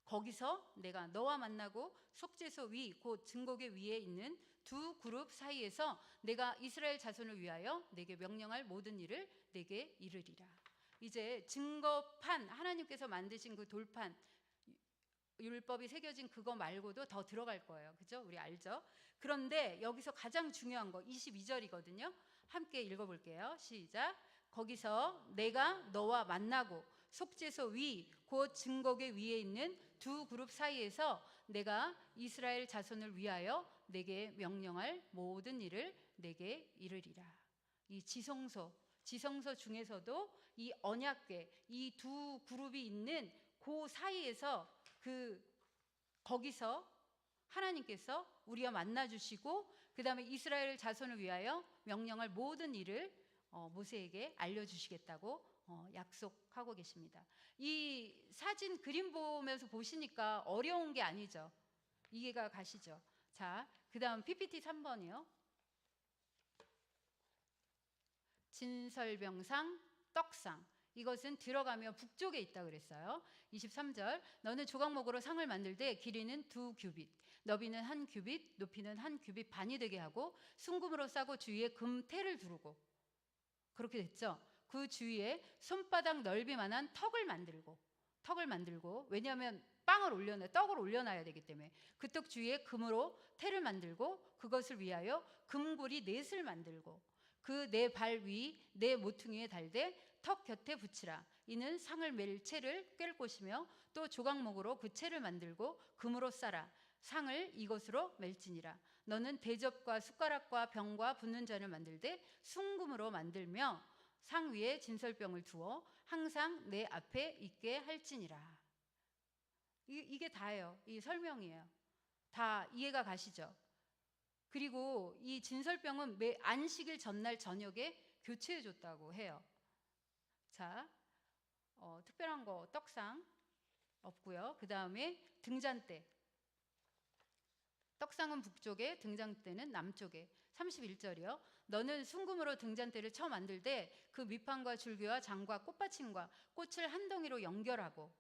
거기서 내가 너와 만나고 속죄소 위 곧 증거궤 위에 있는 두 그룹 사이에서 내가 이스라엘 자손을 위하여 내게 명령할 모든 일을 내게 이르리라. 이제 증거판 하나님께서 만드신 그 돌판 율법이 새겨진 그거 말고도 더 들어갈 거예요. 그죠? 우리 알죠? 그런데 여기서 가장 중요한 거 22절이거든요. 함께 읽어볼게요. 시작. 거기서 내가 너와 만나고 속죄소 위 곧 증거궤 위에 있는 두 그룹 사이에서 내가 이스라엘 자손을 위하여 내게 명령할 모든 일을 내게 이르리라. 이 지성소 중에서도 이 언약궤 이 두 그룹이 있는 그 사이에서 거기서 하나님께서 우리와 만나 주시고 그 다음에 이스라엘 자손을 위하여 명령할 모든 일을 모세에게 알려주시겠다고 약속하고 계십니다. 이 사진 그림 보면서 보시니까 어려운 게 아니죠. 이해가 가시죠? 자, 그 다음 PPT 3번이요. 진설병상 떡상. 이것은 들어가며 북쪽에 있다 그랬어요. 23절 너는 조각목으로 상을 만들되 길이는 2규빗, 너비는 1규빗, 높이는 1규빗 반이 되게 하고 순금으로 싸고 주위에 금태를 두르고 그렇게 됐죠. 그 주위에 손바닥 넓이만한 턱을 만들고 왜냐하면 떡을 올려놔야 되기 때문에 그 떡 주위에 금으로 태를 만들고 그것을 위하여 금고리 넷을 만들고 그 네 발 위 네 모퉁이에 달되 턱 곁에 붙이라. 이는 상을 맬 채를 꿰 곳이며 또 조각목으로 그 채를 만들고 금으로 싸라. 상을 이것으로 맬지니라. 너는 대접과 숟가락과 병과 붓는 잔을 만들되 순금으로 만들며 상 위에 진설병을 두어 항상 내 앞에 있게 할지니라. 이게 다예요. 이 설명이에요. 다 이해가 가시죠? 그리고 이 진설병은 매 안식일 전날 저녁에 교체해 줬다고 해요. 자, 특별한 거 떡상 없고요. 그 다음에 등잔대. 떡상은 북쪽에 등잔대는 남쪽에. 31절이요. 너는 순금으로 등잔대를 쳐 만들되 그 밑판과 줄기와 장과 꽃받침과 꽃을 한 덩이로 연결하고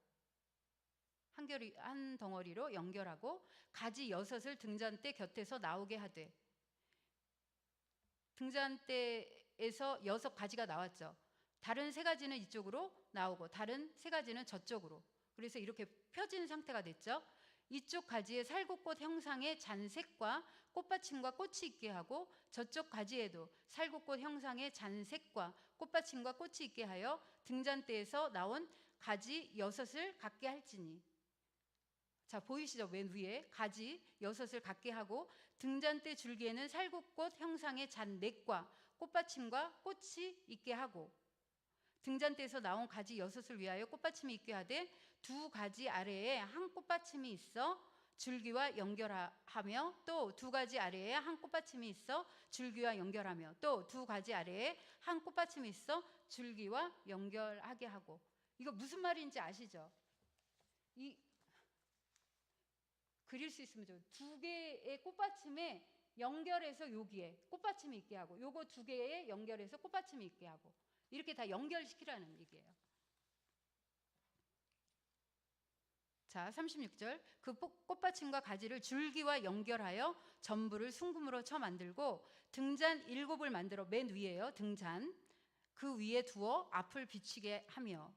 한 덩어리로 연결하고 가지 6을 등잔대 곁에서 나오게 하되. 등잔대에서 6가지가 나왔죠. 다른 3가지는 이쪽으로 나오고 다른 3가지는 저쪽으로. 그래서 이렇게 펴진 상태가 됐죠. 이쪽 가지에 살구꽃 형상의 잔색과 꽃받침과 꽃이 있게 하고 저쪽 가지에도 살구꽃 형상의 잔색과 꽃받침과 꽃이 있게 하여 등잔대에서 나온 가지 6을 갖게 할지니. 자, 보이시죠? 맨 위에 가지 6을 갖게 하고 등잔대 줄기에는 살구꽃 형상의 잔넥과 꽃받침과 꽃이 있게 하고 등잔대에서 나온 가지 6을 위하여 꽃받침이 있게 하되 2가지 아래에 한 꽃받침이 있어 줄기와 연결하며 또 2가지 아래에 한 꽃받침이 있어 줄기와 연결하며 또 2가지 아래에 한 꽃받침이 있어 줄기와 연결하게 하고. 이거 무슨 말인지 아시죠? 그릴 수 있으면 좋아요. 2개의 꽃받침에 연결해서 여기에 꽃받침이 있게 하고 요거 2개에 연결해서 꽃받침이 있게 하고 이렇게 다 연결시키라는 얘기예요. 자, 36절. 그 꽃받침과 가지를 줄기와 연결하여 전부를 순금으로 쳐 만들고 등잔 7을 만들어 맨 위에요. 등잔 그 위에 두어 앞을 비추게 하며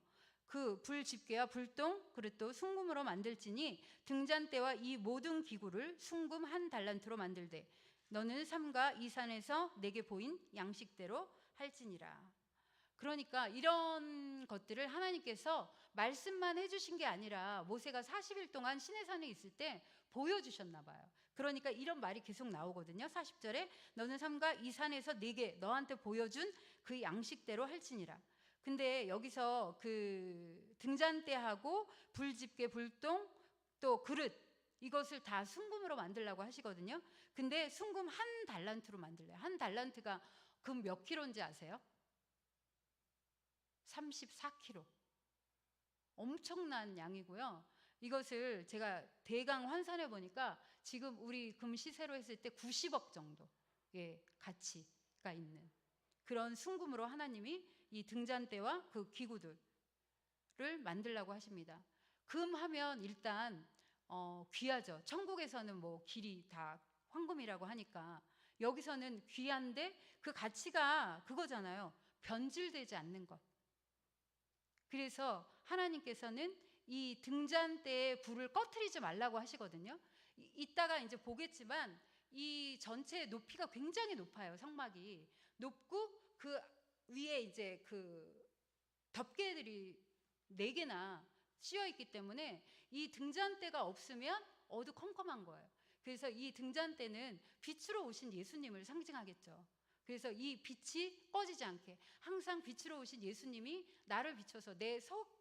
그 불집게와 불똥 그릇도 순금으로 만들지니 등잔대와 이 모든 기구를 순금 1달란트로 만들되 너는 삼가 이 산에서 내게 보인 양식대로 할지니라. 그러니까 이런 것들을 하나님께서 말씀만 해주신 게 아니라 모세가 40일 동안 시내산에 있을 때 보여주셨나 봐요. 그러니까 이런 말이 계속 나오거든요. 40절에 너는 삼가 이 산에서 내게 너한테 보여준 그 양식대로 할지니라. 근데 여기서 그 등잔대하고 불집게, 불똥, 또 그릇 이것을 다 순금으로 만들라고 하시거든요. 근데 순금 1달란트로 만들래요. 1달란트가 금 몇 킬로인지 아세요? 34kg. 엄청난 양이고요. 이것을 제가 대강 환산해 보니까 지금 우리 금 시세로 했을 때 90억 정도의 가치가 있는 그런 순금으로 하나님이 이 등잔대와 그 기구들을 만들라고 하십니다. 금 하면 일단 귀하죠. 천국에서는 뭐 길이 다 황금이라고 하니까 여기서는 귀한데 그 가치가 그거잖아요. 변질되지 않는 것. 그래서 하나님께서는 이 등잔대에 불을 꺼트리지 말라고 하시거든요. 이따가 이제 보겠지만 이 전체 높이가 굉장히 높아요. 성막이 높고 그 위에 이제 그 덮개들이 4개나 씌어 있기 때문에 이 등잔대가 없으면 어두컴컴한 거예요. 그래서 이 등잔대는 빛으로 오신 예수님을 상징하겠죠. 그래서 이 빛이 꺼지지 않게 항상 빛으로 오신 예수님이 나를 비춰서 내 속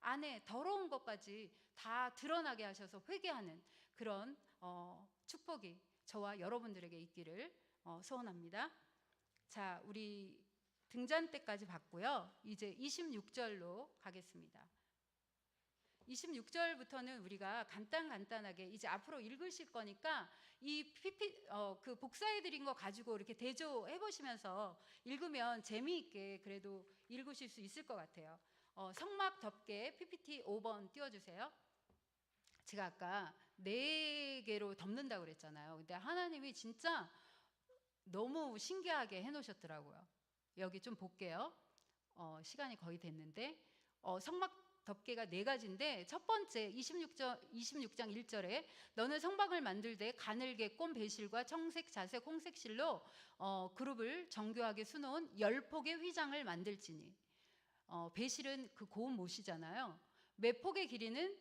안에 더러운 것까지 다 드러나게 하셔서 회개하는 그런 축복이 저와 여러분들에게 있기를 소원합니다. 자, 우리 등잔대까지 봤고요. 이제 26절로 가겠습니다. 26절부터는 우리가 간단하게 이제 앞으로 읽으실 거니까 이 그 복사해 드린 거 가지고 이렇게 대조해 보시면서 읽으면 재미있게 그래도 읽으실 수 있을 것 같아요. 성막 덮개 PPT 5번 띄워주세요. 제가 아까 4개로 덮는다고 그랬잖아요. 근데 하나님이 진짜 너무 신기하게 해놓으셨더라고요. 여기 좀 볼게요. 시간이 거의 됐는데 성막 덮개가 4가지인데 첫 번째 26장 1절에 너는 성막을 만들되 가늘게 꼰 배실과 청색, 자색, 홍색 실로 그룹을 정교하게 수놓은 10폭의 휘장을 만들지니. 배실은 그 고운 못이잖아요. 매 폭의 길이는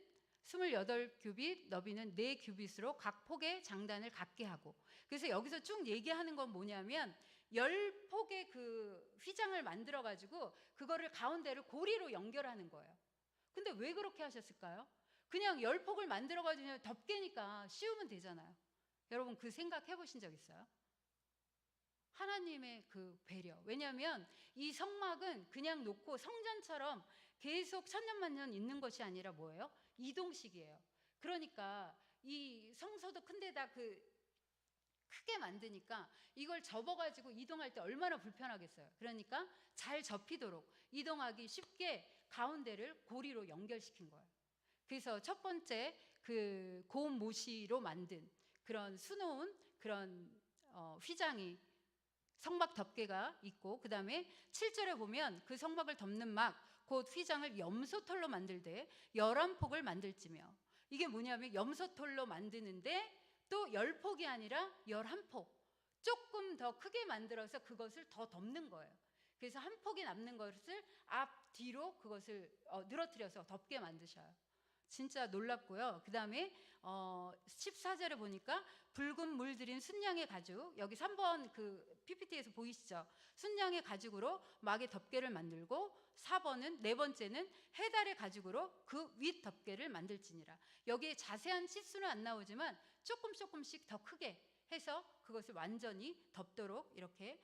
28규빗, 너비는 4규빗으로 각 폭의 장단을 갖게 하고. 그래서 여기서 쭉 얘기하는 건 뭐냐면 10폭의 그 휘장을 만들어 가지고 그거를 가운데를 고리로 연결하는 거예요. 근데 왜 그렇게 하셨을까요? 그냥 10폭을 만들어 가지고 덮개니까 씌우면 되잖아요. 여러분 그 생각 해보신 적 있어요? 하나님의 그 배려. 왜냐하면 이 성막은 그냥 놓고 성전처럼 계속 천년만년 있는 것이 아니라 뭐예요? 이동식이에요. 그러니까 이 성소도 큰데다 그 크게 만드니까 이걸 접어가지고 이동할 때 얼마나 불편하겠어요. 그러니까 잘 접히도록 이동하기 쉽게 가운데를 고리로 연결시킨 거예요. 그래서 첫 번째 그 고운 모시로 만든 그런 수놓은 그런 휘장이 성막 덮개가 있고, 그 다음에 7절에 보면 그 성막을 덮는 막 곧 휘장을 염소털로 만들되 11폭을 만들지며, 이게 뭐냐면 염소털로 만드는데 또 10폭이 아니라 11폭, 조금 더 크게 만들어서 그것을 더 덮는 거예요. 그래서 한 폭이 남는 것을 앞 뒤로 그것을 늘어뜨려서 덮게 만드셔요. 진짜 놀랍고요. 그 다음에 14절에 보니까 붉은 물들인 순양의 가죽, 여기 3번 그 PPT에서 보이시죠? 순양의 가죽으로 막의 덮개를 만들고, 4번은 네 번째는 해달의 가죽으로 그 윗 덮개를 만들지니라. 여기에 자세한 치수는 안 나오지만 조금씩 더 크게 해서 그것을 완전히 덮도록 이렇게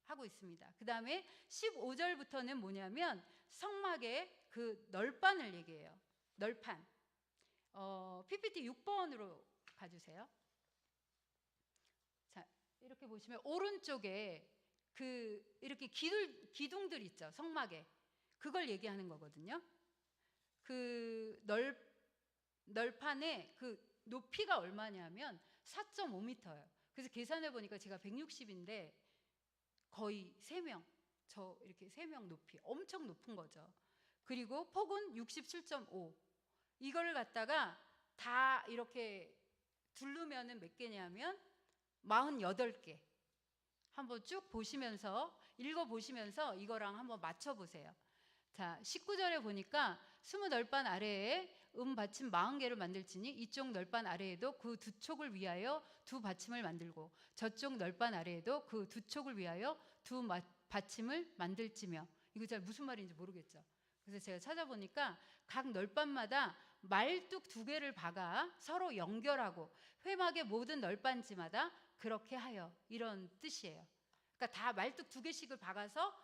하고 있습니다. 그 다음에 15절부터는 뭐냐면 성막의 그 널판을 얘기해요. 널판. PPT 6번으로 가주세요. 자, 이렇게 보시면 오른쪽에 그 이렇게 기둥들 있죠, 성막에. 그걸 얘기하는 거거든요. 그 널판의 그 높이가 얼마냐면 4.5m예요. 그래서 계산해 보니까 제가 160인데 거의 3명, 저 이렇게 3명 높이, 엄청 높은 거죠. 그리고 폭은 67.5. 이걸 갖다가 다 이렇게 두르면은 몇 개냐면 48개. 한번 쭉 보시면서 읽어보시면서 이거랑 한번 맞춰보세요. 자, 19절에 보니까 20널판 아래에 받침 40개를 만들지니 이쪽 널판 아래에도 그 두 촉을 위하여 두 받침을 만들고 저쪽 널판 아래에도 그 두 촉을 위하여 두 받침을 만들지며. 이거 잘 무슨 말인지 모르겠죠. 그래서 제가 찾아보니까 각 널판마다 말뚝 2개를 박아 서로 연결하고 회막의 모든 널판지마다 그렇게 하여, 이런 뜻이에요. 그러니까 다 말뚝 2개씩을 박아서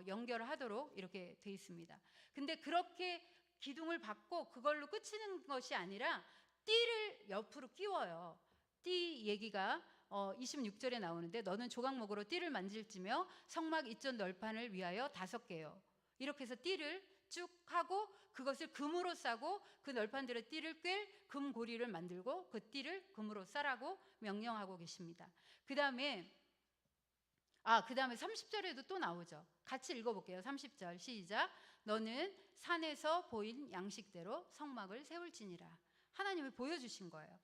연결을 하도록 이렇게 돼 있습니다. 근데 그렇게 기둥을 박고 그걸로 끝이는 것이 아니라 띠를 옆으로 끼워요. 띠 얘기가 26절에 나오는데 너는 조각목으로 띠를 만질지며 성막 이쪽 널판을 위하여 5개요. 이렇게 해서 띠를 쭉 하고 그것을 금으로 싸고 그 널판들의 띠를 꿰 금고리를 만들고 그 띠를 금으로 싸라고 명령하고 계십니다. 그 다음에 30절에도 또 나오죠. 같이 읽어볼게요. 30절 시작. 너는 산에서 보인 양식대로 성막을 세울지니라. 하나님이 보여주신 거예요.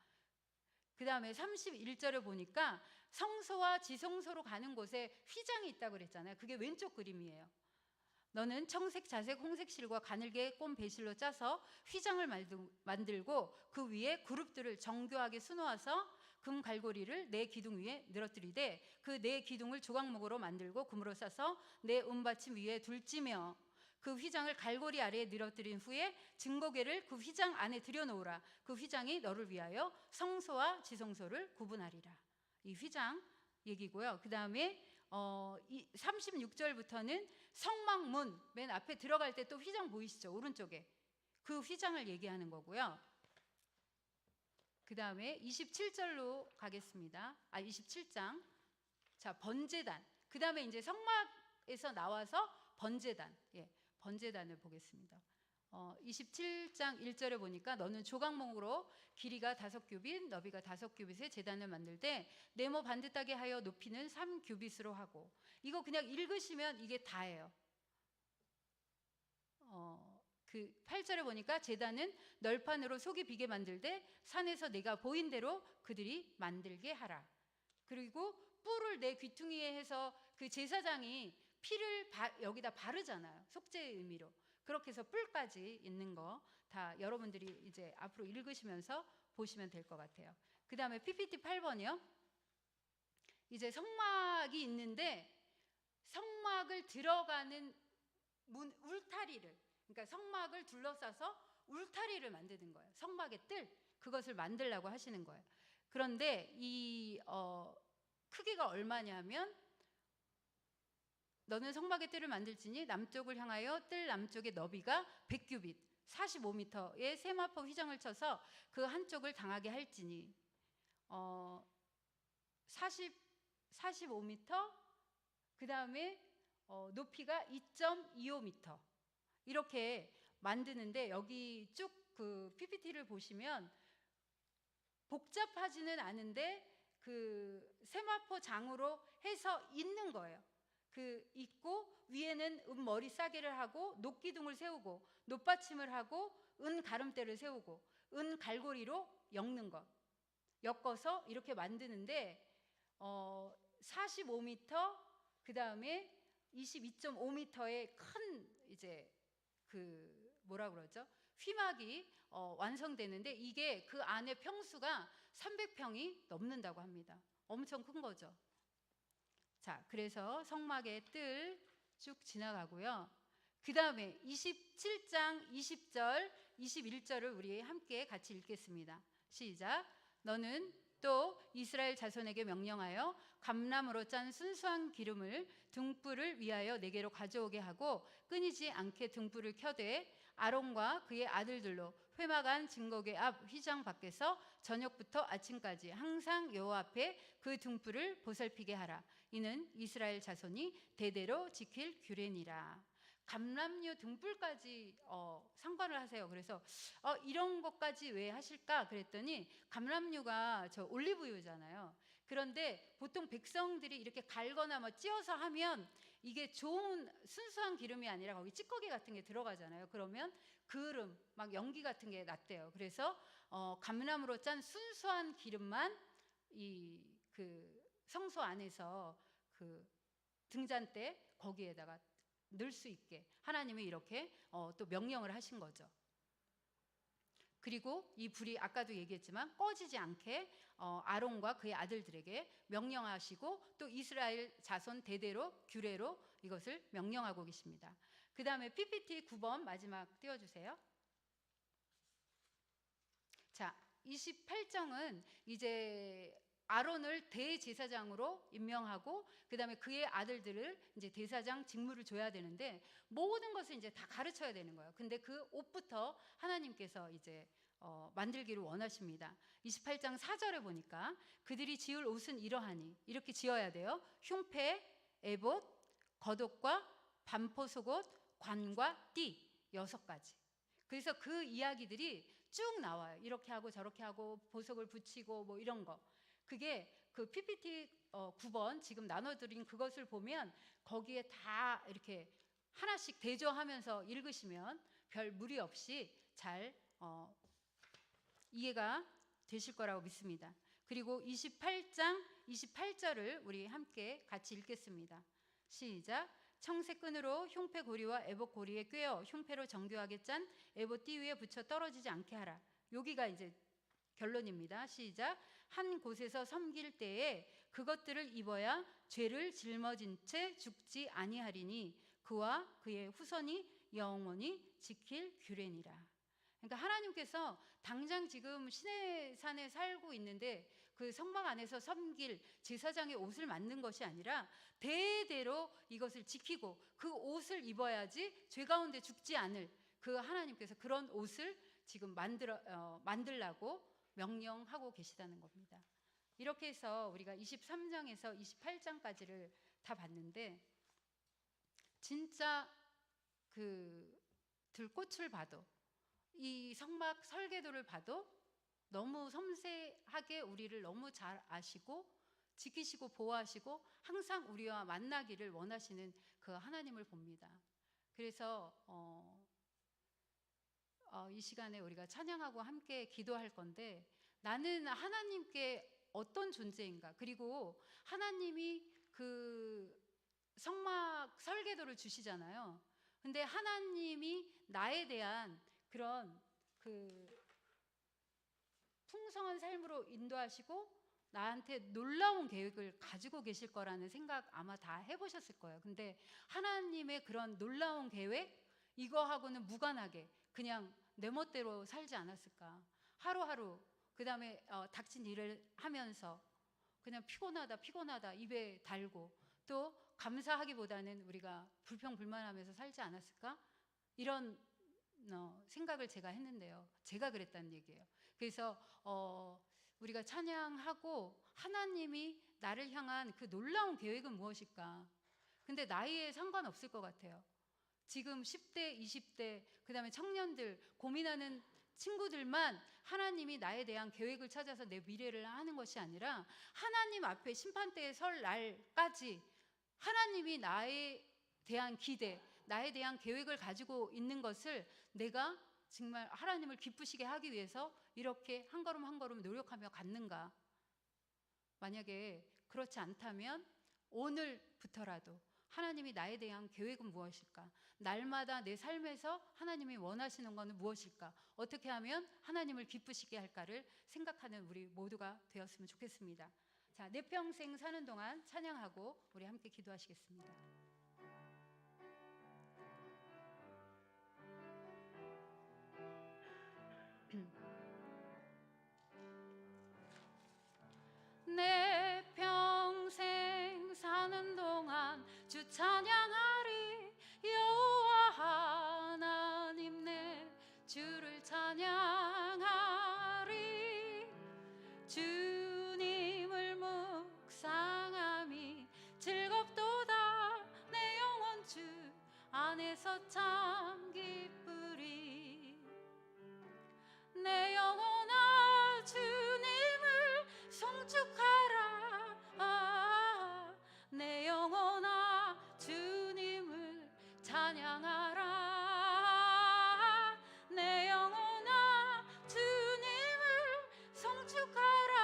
그 다음에 31절에 보니까 성소와 지성소로 가는 곳에 휘장이 있다고 그랬잖아요. 그게 왼쪽 그림이에요. 너는 청색, 자색, 홍색 실과 가늘게 꼰 배실로 짜서 휘장을 만들고 그 위에 그룹들을 정교하게 수놓아서 금 갈고리를 네 기둥 위에 늘어뜨리되 그 네 기둥을 조각목으로 만들고 금으로 싸서 네 은받침 위에 둘지며 그 휘장을 갈고리 아래에 늘어뜨린 후에 증거궤를 그 휘장 안에 들여놓으라. 그 휘장이 너를 위하여 성소와 지성소를 구분하리라. 이 휘장 얘기고요. 그 다음에 36절부터는 성막문 맨 앞에 들어갈 때 또 휘장 보이시죠? 오른쪽에 그 휘장을 얘기하는 거고요. 그 다음에 27절로 가겠습니다. 27장. 자, 번제단. 그 다음에 이제 성막에서 나와서 번제단. 번제단을 보겠습니다. 27장 1절에 보니까 너는 조각목으로 길이가 5규빗, 너비가 5규빗의 제단을 만들 때 네모 반듯하게 하여 높이는 3규빗으로 하고. 이거 그냥 읽으시면 이게 다예요. 그 8절에 보니까 제단은 널판으로 속이 비게 만들 때 산에서 내가 보인 대로 그들이 만들게 하라. 그리고 뿔을 내 귀퉁이에 해서 그 제사장이 피를 여기다 바르잖아요. 속죄의 의미로. 그렇게 해서 뿔까지 있는 거 다 여러분들이 이제 앞으로 읽으시면서 보시면 될 것 같아요. 그 다음에 PPT 8번이요. 이제 성막이 있는데 성막을 들어가는 울타리를, 그러니까 성막을 둘러싸서 울타리를 만드는 거예요. 성막의 뜰, 그것을 만들라고 하시는 거예요. 그런데 이 크기가 얼마냐면 너는 성막의 뜰을 만들지니 남쪽을 향하여 뜰 남쪽의 너비가 100규빗 45m의 세마포 휘장을 쳐서 그 한쪽을 당하게 할지니 45m, 그 다음에 높이가 2.25m 이렇게 만드는데, 여기 쭉 그 PPT를 보시면 복잡하지는 않은데 그 세마포 장으로 해서 있는 거예요. 그 있고 위에는 머리 싸개를 하고 녹기둥을 세우고 높받침을 하고 가름대를 세우고 갈고리로 엮는 것, 엮어서 이렇게 만드는데 45m, 그 다음에 22.5m의 큰 이제 그 뭐라 그러죠? 휘막이 완성되는데, 이게 그 안에 평수가 300평이 넘는다고 합니다. 엄청 큰 거죠. 자, 그래서 성막의 뜰 쭉 지나가고요. 그 다음에 27장 20절 21절을 우리 함께 같이 읽겠습니다. 시작. 너는 또 이스라엘 자손에게 명령하여 감람으로 짠 순수한 기름을 등불을 위하여 내게로 가져오게 하고 끊이지 않게 등불을 켜되 아론과 그의 아들들로 회막 안 증거궤 앞 휘장 밖에서 저녁부터 아침까지 항상 여호와 앞에 그 등불을 보살피게 하라. 이는 이스라엘 자손이 대대로 지킬 규례니라. 감람류 등불까지 상관을 하세요. 그래서 이런 것까지 왜 하실까 그랬더니, 감람류가 저 올리브유잖아요. 그런데 보통 백성들이 이렇게 갈거나 뭐 찧어서 하면 이게 좋은 순수한 기름이 아니라 거기 찌꺼기 같은 게 들어가잖아요. 그러면 그름 막 연기 같은 게 났대요. 그래서 감람으로 짠 순수한 기름만 이 그 성소 안에서 그 등잔대 거기에다가 넣을 수 있게 하나님이 이렇게 또 명령을 하신 거죠. 그리고 이 불이 아까도 얘기했지만 꺼지지 않게 아론과 그의 아들들에게 명령하시고 또 이스라엘 자손 대대로 규례로 이것을 명령하고 계십니다. 그 다음에 PPT 9번 마지막 띄워주세요. 자, 28장은 이제 아론을 대제사장으로 임명하고 그 다음에 그의 아들들을 이제 대사장 직무를 줘야 되는데, 모든 것을 이제 다 가르쳐야 되는 거예요. 근데 그 옷부터 하나님께서 이제 만들기를 원하십니다. 28장 4절에 보니까 그들이 지을 옷은 이러하니, 이렇게 지어야 돼요. 흉패, 에봇, 겉옷과 반포 속옷, 관과 띠 6가지. 그래서 그 이야기들이 쭉 나와요. 이렇게 하고 저렇게 하고 보석을 붙이고 뭐 이런 거. 그게 그 PPT 9번 지금 나눠드린 그것을 보면 거기에 다 이렇게 하나씩 대조하면서 읽으시면 별 무리 없이 잘 이해가 되실 거라고 믿습니다. 그리고 28장 28절을 우리 함께 같이 읽겠습니다. 시작. 청색끈으로 흉패 고리와 에봇 고리에 꿰어 흉패로 정교하게 짠 에봇 띠 위에 붙여 떨어지지 않게 하라. 여기가 이제 결론입니다. 시작. 한 곳에서 섬길 때에 그것들을 입어야 죄를 짊어진 채 죽지 아니하리니 그와 그의 후손이 영원히 지킬 규례니라. 그러니까 하나님께서 당장 지금 시내산에 살고 있는데 그 성막 안에서 섬길 제사장의 옷을 만든 것이 아니라 대대로 이것을 지키고 그 옷을 입어야지 죄 가운데 죽지 않을, 그 하나님께서 그런 옷을 지금 만들라고 명령하고 계시다는 겁니다. 이렇게 해서 우리가 23장에서 28장까지를 다 봤는데, 진짜 그 들꽃을 봐도 이 성막 설계도를 봐도 너무 섬세하게 우리를 너무 잘 아시고 지키시고 보호하시고 항상 우리와 만나기를 원하시는 그 하나님을 봅니다. 그래서 이 시간에 우리가 찬양하고 함께 기도할 건데, 나는 하나님께 어떤 존재인가, 그리고 하나님이 그 성막 설계도를 주시잖아요. 근데 하나님이 나에 대한 그런 그 풍성한 삶으로 인도하시고 나한테 놀라운 계획을 가지고 계실 거라는 생각 아마 다 해보셨을 거예요. 근데 하나님의 그런 놀라운 계획, 이거하고는 무관하게 그냥 내 멋대로 살지 않았을까. 하루하루 그 다음에 닥친 일을 하면서 그냥 피곤하다 입에 달고 또 감사하기보다는 우리가 불평불만하면서 살지 않았을까. 이런 생각을 제가 했는데요. 제가 그랬다는 얘기예요. 그래서 우리가 찬양하고 하나님이 나를 향한 그 놀라운 계획은 무엇일까? 근데 나이에 상관없을 것 같아요. 지금 10대, 20대, 그 다음에 청년들, 고민하는 친구들만 하나님이 나에 대한 계획을 찾아서 내 미래를 하는 것이 아니라 하나님 앞에 심판대에 설 날까지 하나님이 나에 대한 기대, 나에 대한 계획을 가지고 있는 것을 내가 정말 하나님을 기쁘시게 하기 위해서 이렇게 한 걸음 한 걸음 노력하며 갔는가? 만약에 그렇지 않다면 오늘부터라도 하나님이 나에 대한 계획은 무엇일까? 날마다 내 삶에서 하나님이 원하시는 것은 무엇일까? 어떻게 하면 하나님을 기쁘시게 할까를 생각하는 우리 모두가 되었으면 좋겠습니다. 자, 내 평생 사는 동안 찬양하고 우리 함께 기도하시겠습니다. 내 평생 사는 동안 주 찬양하리. 여호와 하나님 내 주를 찬양하리. 주님을 묵상함이 즐겁도다. 내 영혼 주 안에서 참 기쁘리. 내 영혼아 주님을 송축하라. 내 영혼아 주님을 찬양하라. 내 영혼아 주님을 송축하라.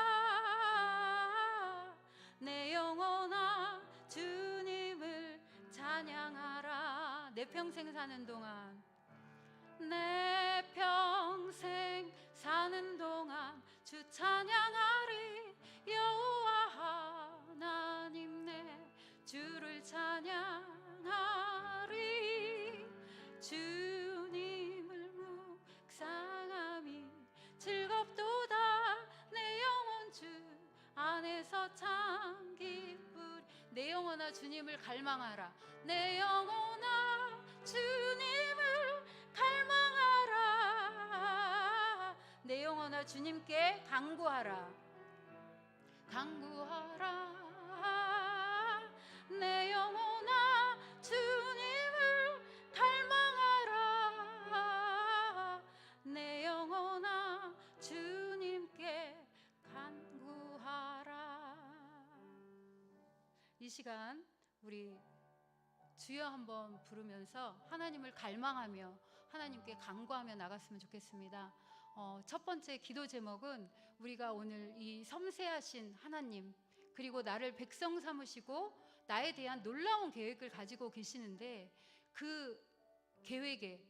내 영혼아 주님을 찬양하라. 내 평생 사는 동안, 내 평생 사는 동안 주 찬양하리. 여호와 하나님 내 주를 찬양하리. 주님을 묵상함이 즐겁도다. 내 영혼 주 안에서 참 기쁘리. 내 영혼아 주님을 갈망하라. 내 영혼아 주님을 갈망하라. 내 영혼아 주님께 간구하라. 간구하라. 내 영혼아 주님을 갈망하라. 내 영혼아 주님께 간구하라. 이 시간 우리 주여 한번 부르면서 하나님을 갈망하며 하나님께 간구하며 나갔으면 좋겠습니다. 첫 번째 기도 제목은 우리가 오늘 이 섬세하신 하나님, 그리고 나를 백성 삼으시고 나에 대한 놀라운 계획을 가지고 계시는데 그 계획에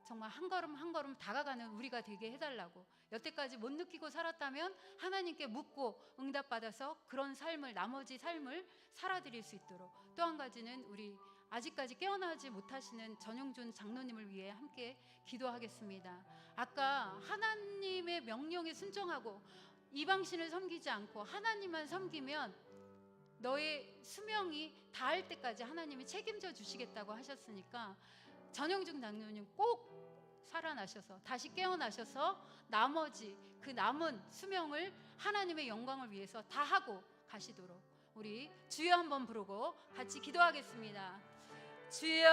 정말 한 걸음 한 걸음 다가가는 우리가 되게 해달라고. 여태까지 못 느끼고 살았다면 하나님께 묻고 응답받아서 그런 삶을, 나머지 삶을 살아드릴 수 있도록. 또 한 가지는 우리 아직까지 깨어나지 못하시는 전용준 장로님을 위해 함께 기도하겠습니다. 아까 하나님의 명령에 순종하고 이방신을 섬기지 않고 하나님만 섬기면 너의 수명이 닿을 때까지 하나님이 책임져 주시겠다고 하셨으니까 전용준 장로님 꼭 살아나셔서 다시 깨어나셔서 나머지 그 남은 수명을 하나님의 영광을 위해서 다 하고 가시도록 우리 주여 한번 부르고 같이 기도하겠습니다. 주여